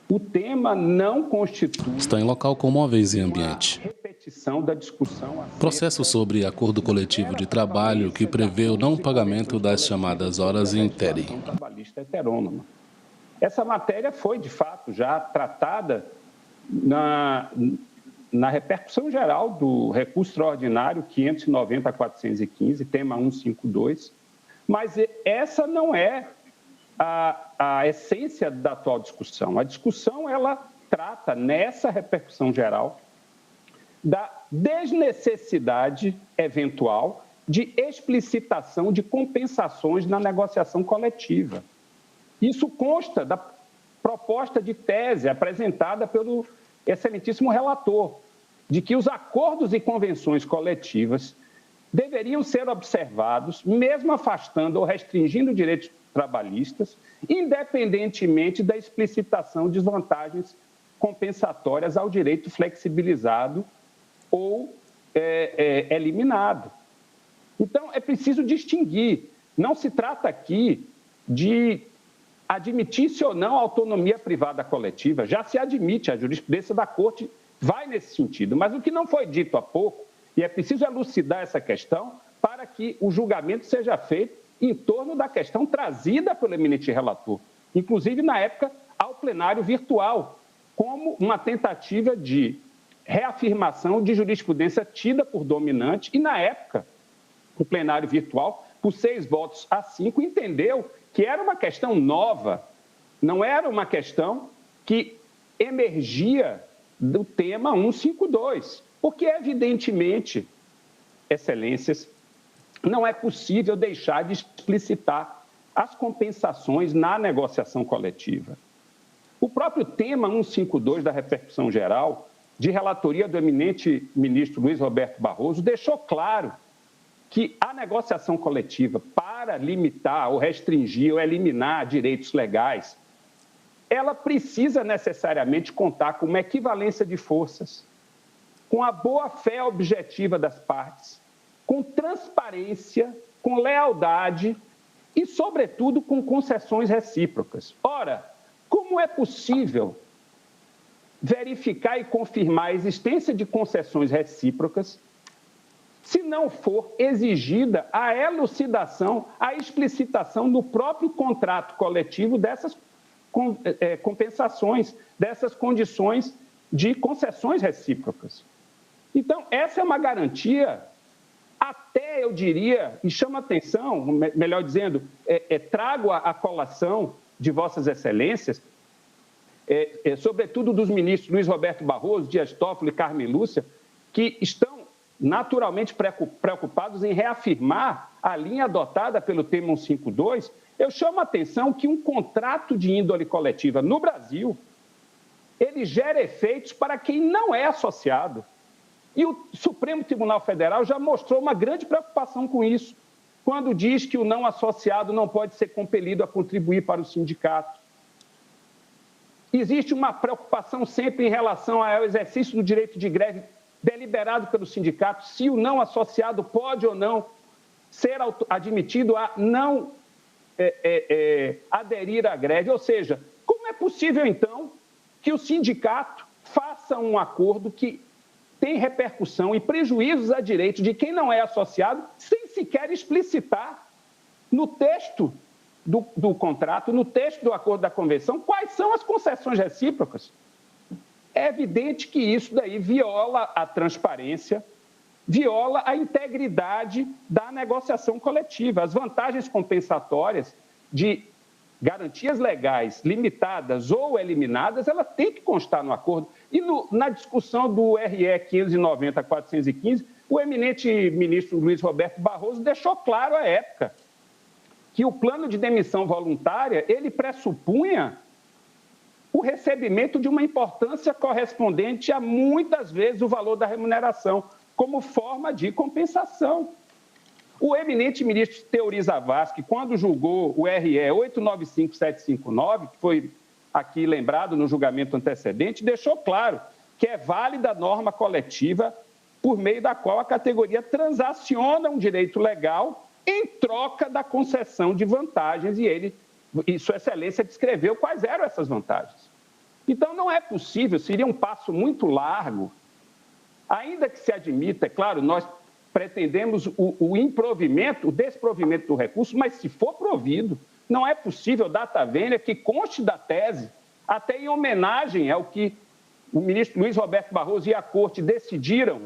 o tema não constitui... Está em local com móveis e ambiente. Repetição da discussão... Processo sobre acordo coletivo de trabalho que prevê o não pagamento das chamadas horas interim. Trabalhista heterônoma. Essa matéria foi, de fato, já tratada na repercussão geral do recurso extraordinário 590-415, tema 152, mas essa não é a essência da atual discussão. A discussão, ela trata, nessa repercussão geral, da desnecessidade eventual de explicitação de compensações na negociação coletiva. Isso consta da proposta de tese apresentada pelo excelentíssimo relator, de que os acordos e convenções coletivas deveriam ser observados, mesmo afastando ou restringindo direitos trabalhistas, independentemente da explicitação de vantagens compensatórias ao direito flexibilizado ou eliminado. Então, é preciso distinguir. Não se trata aqui de admitir-se ou não a autonomia privada coletiva. Já se admite, a jurisprudência da Corte vai nesse sentido. Mas o que não foi dito há pouco, e é preciso elucidar essa questão para que o julgamento seja feito em torno da questão trazida pelo eminente relator, inclusive, na época, ao plenário virtual, como uma tentativa de reafirmação de jurisprudência tida por dominante, e, na época, o plenário virtual, por 6 votos a 5, entendeu que era uma questão nova, não era uma questão que emergia do tema 152, porque, evidentemente, excelências, não é possível deixar de explicitar as compensações na negociação coletiva. O próprio tema 152 da repercussão geral, de relatoria do eminente ministro Luiz Roberto Barroso, deixou claro que a negociação coletiva, para limitar ou restringir ou eliminar direitos legais, ela precisa necessariamente contar com uma equivalência de forças, com a boa-fé objetiva das partes, com transparência, com lealdade e, sobretudo, com concessões recíprocas. Ora, como é possível verificar e confirmar a existência de concessões recíprocas se não for exigida a elucidação, a explicitação no próprio contrato coletivo dessas compensações, dessas condições de concessões recíprocas? Então, essa é uma garantia, até eu diria, e chama atenção, melhor dizendo, trago a colação de Vossas Excelências, sobretudo dos ministros Luiz Roberto Barroso, Dias Toffoli e Carmen Lúcia, que estão naturalmente preocupados em reafirmar a linha adotada pelo tema 152, eu chamo a atenção que um contrato de índole coletiva no Brasil, ele gera efeitos para quem não é associado. E o Supremo Tribunal Federal já mostrou uma grande preocupação com isso, quando diz que o não associado não pode ser compelido a contribuir para o sindicato. Existe uma preocupação sempre em relação ao exercício do direito de greve deliberado pelo sindicato, se o não associado pode ou não ser admitido a não aderir à greve. Ou seja, como é possível, então, que o sindicato faça um acordo que tem repercussão e prejuízos a direito de quem não é associado, sem sequer explicitar no texto do contrato, no texto do acordo da convenção, quais são as concessões recíprocas? É evidente que isso daí viola a transparência, viola a integridade da negociação coletiva. As vantagens compensatórias de garantias legais limitadas ou eliminadas, ela tem que constar no acordo. E na discussão do RE 590-415, o eminente ministro Luiz Roberto Barroso deixou claro à época que o plano de demissão voluntária, ele pressupunha o recebimento de uma importância correspondente a, muitas vezes, o valor da remuneração, como forma de compensação. O eminente ministro Teori Zavascki, quando julgou o RE 895-759, que foi aqui lembrado no julgamento antecedente, deixou claro que é válida a norma coletiva por meio da qual a categoria transaciona um direito legal em troca da concessão de vantagens, e Sua Excelência descreveu quais eram essas vantagens. Então, não é possível, seria um passo muito largo, ainda que se admita, é claro, nós pretendemos o improvimento, o desprovimento do recurso, mas se for provido, não é possível data vênia que conste da tese, até em homenagem ao que o ministro Luiz Roberto Barroso e a Corte decidiram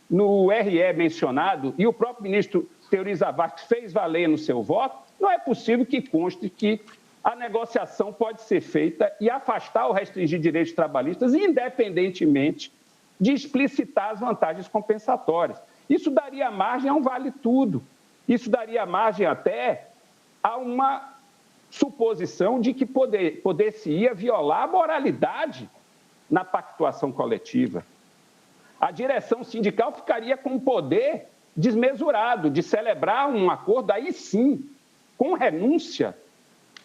no RE mencionado, e o próprio ministro Teori Zavascki fez valer no seu voto, não é possível que conste que a negociação pode ser feita e afastar ou restringir direitos trabalhistas, independentemente de explicitar as vantagens compensatórias. Isso daria margem a um vale-tudo. Isso daria margem até a uma suposição de que poder-se-ia violar a moralidade na pactuação coletiva. A direção sindical ficaria com um poder desmesurado de celebrar um acordo, aí sim, com renúncia,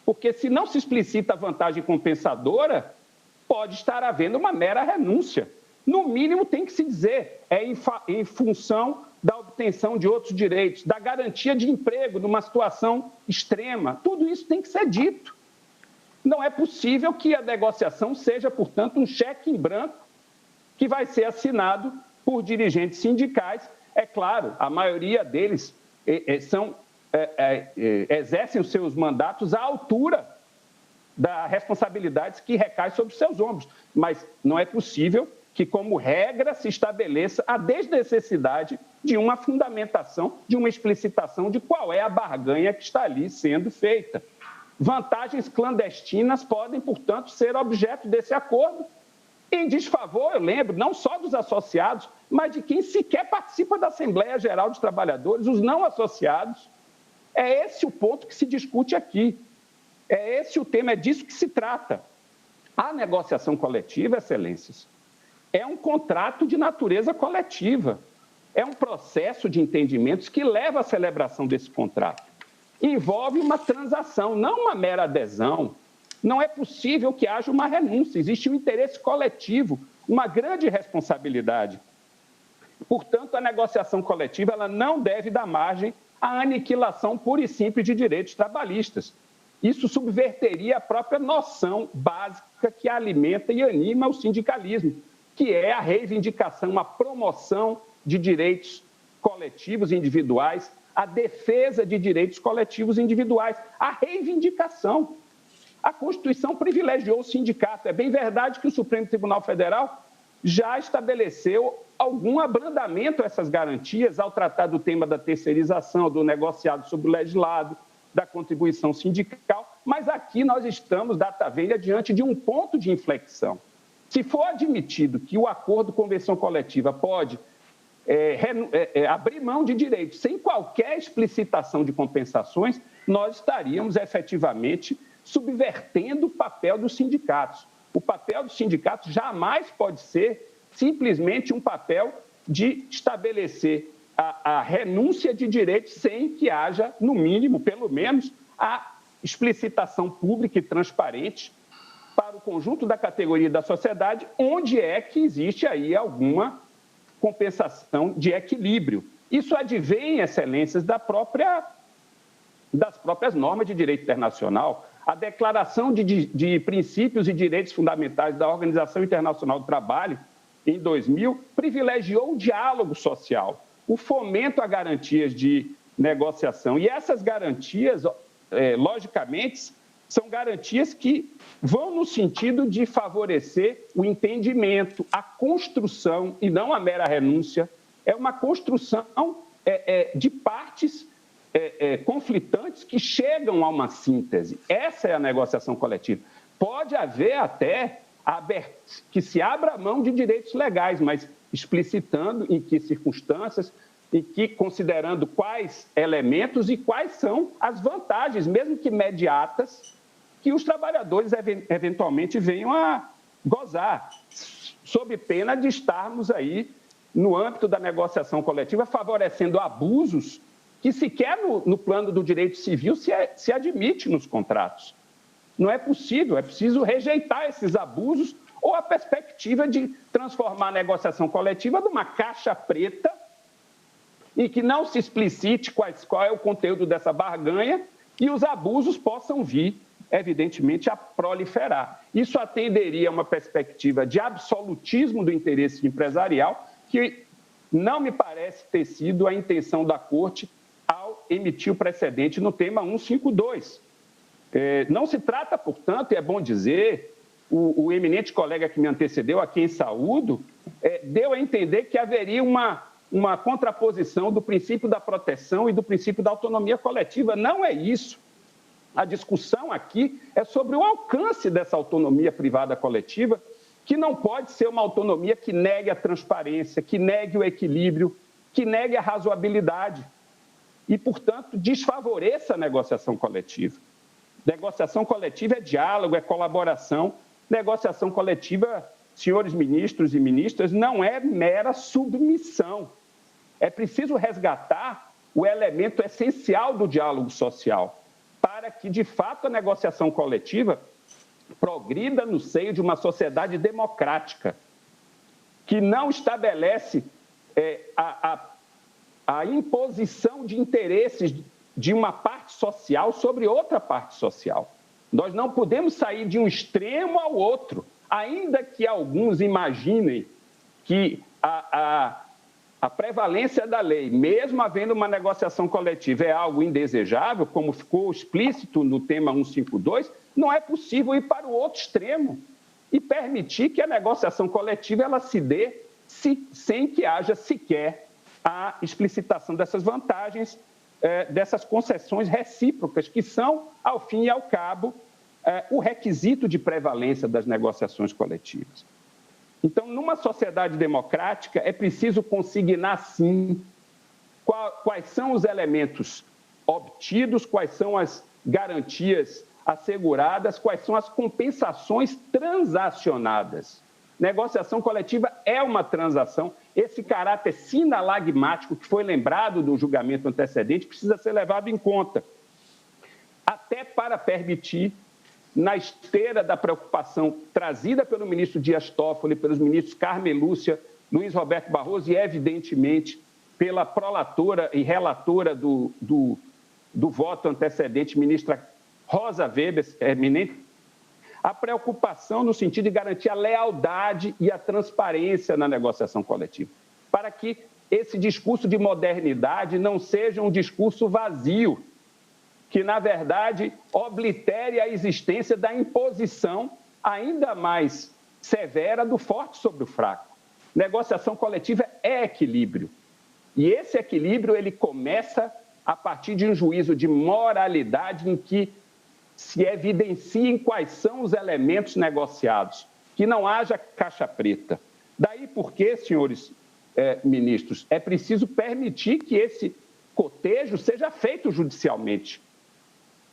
porque se não se explicita a vantagem compensadora, pode estar havendo uma mera renúncia. No mínimo, tem que se dizer, em função da obtenção de outros direitos, da garantia de emprego numa situação extrema. Tudo isso tem que ser dito. Não é possível que a negociação seja, portanto, um cheque em branco que vai ser assinado por dirigentes sindicais. É claro, a maioria deles exercem os seus mandatos à altura das responsabilidades que recaem sobre seus ombros, mas não é possível que, como regra, se estabeleça a desnecessidade de uma fundamentação, de uma explicitação de qual é a barganha que está ali sendo feita. Vantagens clandestinas podem, portanto, ser objeto desse acordo, em desfavor, eu lembro, não só dos associados, mas de quem sequer participa da Assembleia Geral dos Trabalhadores, os não associados. É esse o ponto que se discute aqui. É esse o tema, é disso que se trata. A negociação coletiva, Excelências, é um contrato de natureza coletiva. É um processo de entendimentos que leva à celebração desse contrato. Envolve uma transação, não uma mera adesão. Não é possível que haja uma renúncia, existe um interesse coletivo, uma grande responsabilidade. Portanto, a negociação coletiva ela não deve dar margem à aniquilação pura e simples de direitos trabalhistas. Isso subverteria a própria noção básica que alimenta e anima o sindicalismo, que é a reivindicação, a promoção de direitos coletivos individuais, a defesa de direitos coletivos individuais, a reivindicação. A Constituição privilegiou o sindicato. É bem verdade que o Supremo Tribunal Federal já estabeleceu algum abrandamento a essas garantias ao tratar do tema da terceirização, do negociado sobre o legislado, da contribuição sindical, mas aqui nós estamos, data vênia, diante de um ponto de inflexão. Se for admitido que o acordo convenção coletiva pode abrir mão de direitos sem qualquer explicitação de compensações, nós estaríamos efetivamente subvertendo o papel dos sindicatos. O papel dos sindicatos jamais pode ser simplesmente um papel de estabelecer a renúncia de direitos sem que haja, no mínimo, pelo menos, a explicitação pública e transparente para o conjunto da categoria da sociedade, onde é que existe aí alguma compensação de equilíbrio. Isso advém, Excelências, das próprias normas de direito internacional. A Declaração de Princípios e Direitos Fundamentais da Organização Internacional do Trabalho, em 2000, privilegiou o diálogo social, o fomento a garantias de negociação. E essas garantias, logicamente, são garantias que vão no sentido de favorecer o entendimento, a construção, e não a mera renúncia. É uma construção de partes conflitantes que chegam a uma síntese. Essa é a negociação coletiva. Pode haver até que se abra mão de direitos legais, mas explicitando em que circunstâncias, e que considerando quais elementos e quais são as vantagens, mesmo que imediatas, que os trabalhadores eventualmente venham a gozar, sob pena de estarmos aí no âmbito da negociação coletiva favorecendo abusos que sequer no plano do direito civil se admite nos contratos. Não é possível, é preciso rejeitar esses abusos ou a perspectiva de transformar a negociação coletiva numa caixa preta e que não se explicite qual é o conteúdo dessa barganha e os abusos possam vir, evidentemente, a proliferar. Isso atenderia a uma perspectiva de absolutismo do interesse empresarial que não me parece ter sido a intenção da Corte ao emitir o precedente no tema 152. Não se trata, portanto, e é bom dizer, o eminente colega que me antecedeu, a quem saúdo, deu a entender que haveria uma contraposição do princípio da proteção e do princípio da autonomia coletiva. Não é isso. A discussão aqui é sobre o alcance dessa autonomia privada coletiva, que não pode ser uma autonomia que negue a transparência, que negue o equilíbrio, que negue a razoabilidade e, portanto, desfavoreça a negociação coletiva. Negociação coletiva é diálogo, é colaboração. Negociação coletiva, senhores ministros e ministras, não é mera submissão. É preciso resgatar o elemento essencial do diálogo social para que, de fato, a negociação coletiva progrida no seio de uma sociedade democrática que não estabelece a imposição de interesses de uma parte social sobre outra parte social. Nós não podemos sair de um extremo ao outro, ainda que alguns imaginem que a prevalência da lei, mesmo havendo uma negociação coletiva, é algo indesejável, como ficou explícito no tema 152, não é possível ir para o outro extremo e permitir que a negociação coletiva ela se dê sem que haja sequer a explicitação dessas vantagens, dessas concessões recíprocas, que são, ao fim e ao cabo, o requisito de prevalência das negociações coletivas. Então, numa sociedade democrática, é preciso consignar, sim, quais são os elementos obtidos, quais são as garantias asseguradas, quais são as compensações transacionadas. Negociação coletiva é uma transação. Esse caráter sinalagmático que foi lembrado do julgamento antecedente precisa ser levado em conta, até para permitir, na esteira da preocupação trazida pelo ministro Dias Toffoli, pelos ministros Carmen Lúcia, Luiz Roberto Barroso e, evidentemente, pela prolatora e relatora do voto antecedente, ministra Rosa Weber, eminente, a preocupação no sentido de garantir a lealdade e a transparência na negociação coletiva, para que esse discurso de modernidade não seja um discurso vazio, que, na verdade, oblitere a existência da imposição ainda mais severa do forte sobre o fraco. Negociação coletiva é equilíbrio. E esse equilíbrio ele começa a partir de um juízo de moralidade em que se evidenciem quais são os elementos negociados, que não haja caixa preta. Daí porque, senhores ministros, é preciso permitir que esse cotejo seja feito judicialmente.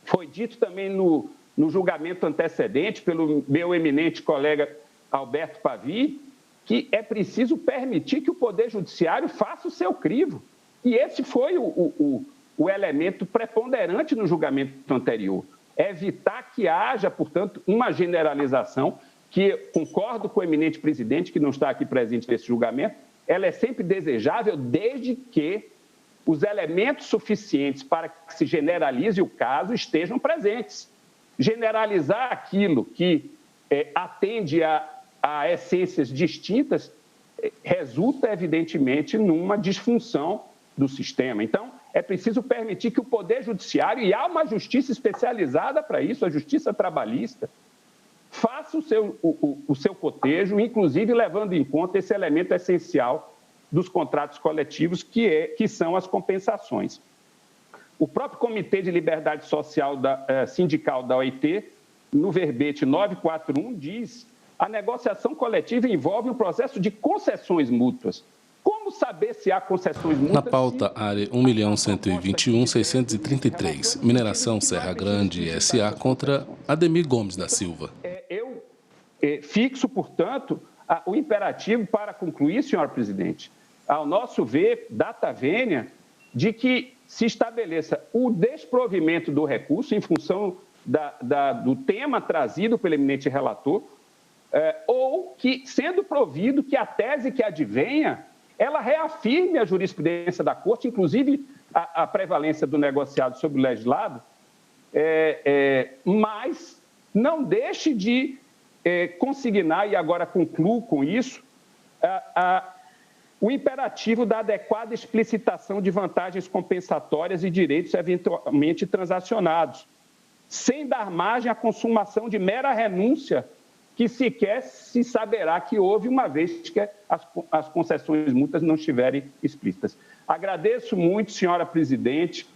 Foi dito também no julgamento antecedente pelo meu eminente colega Alberto Pavie, que é preciso permitir que o Poder Judiciário faça o seu crivo. E esse foi o elemento preponderante no julgamento anterior. Evitar que haja, portanto, uma generalização, que concordo com o eminente presidente, que não está aqui presente nesse julgamento, ela é sempre desejável desde que os elementos suficientes para que se generalize o caso estejam presentes. Generalizar aquilo que atende a essências distintas resulta, evidentemente, numa disfunção do sistema. Então, é preciso permitir que o Poder Judiciário, e há uma justiça especializada para isso, a Justiça Trabalhista, faça o seu cotejo, inclusive levando em conta esse elemento essencial dos contratos coletivos, que são as compensações. o próprio Comitê de Liberdade Social Sindical da OIT, no verbete 941, diz: a negociação coletiva envolve um processo de concessões mútuas. Como saber se há concessões mútuas? Na pauta, área 1.121.633, mineração Serra Grande S.A. contra Ademir Gomes da Silva. Eu fixo, portanto, o imperativo para concluir, senhor presidente, ao nosso ver, data vênia, de que se estabeleça o desprovimento do recurso em função do tema trazido pelo eminente relator, ou que, sendo provido, que a tese que advenha, ela reafirme a jurisprudência da Corte, inclusive a prevalência do negociado sobre o legislado, mas não deixe de consignar, e agora concluo com isso, o imperativo da adequada explicitação de vantagens compensatórias e direitos eventualmente transacionados, sem dar margem à consumação de mera renúncia que sequer se saberá que houve, uma vez que as concessões mútuas não estiverem explícitas. Agradeço muito, senhora presidente,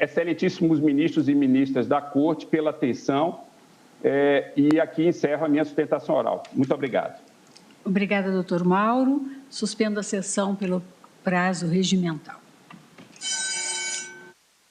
excelentíssimos ministros e ministras da Corte, pela atenção, e aqui encerro a minha sustentação oral. Muito obrigado. Obrigada, doutor Mauro. Suspendo a sessão pelo prazo regimental.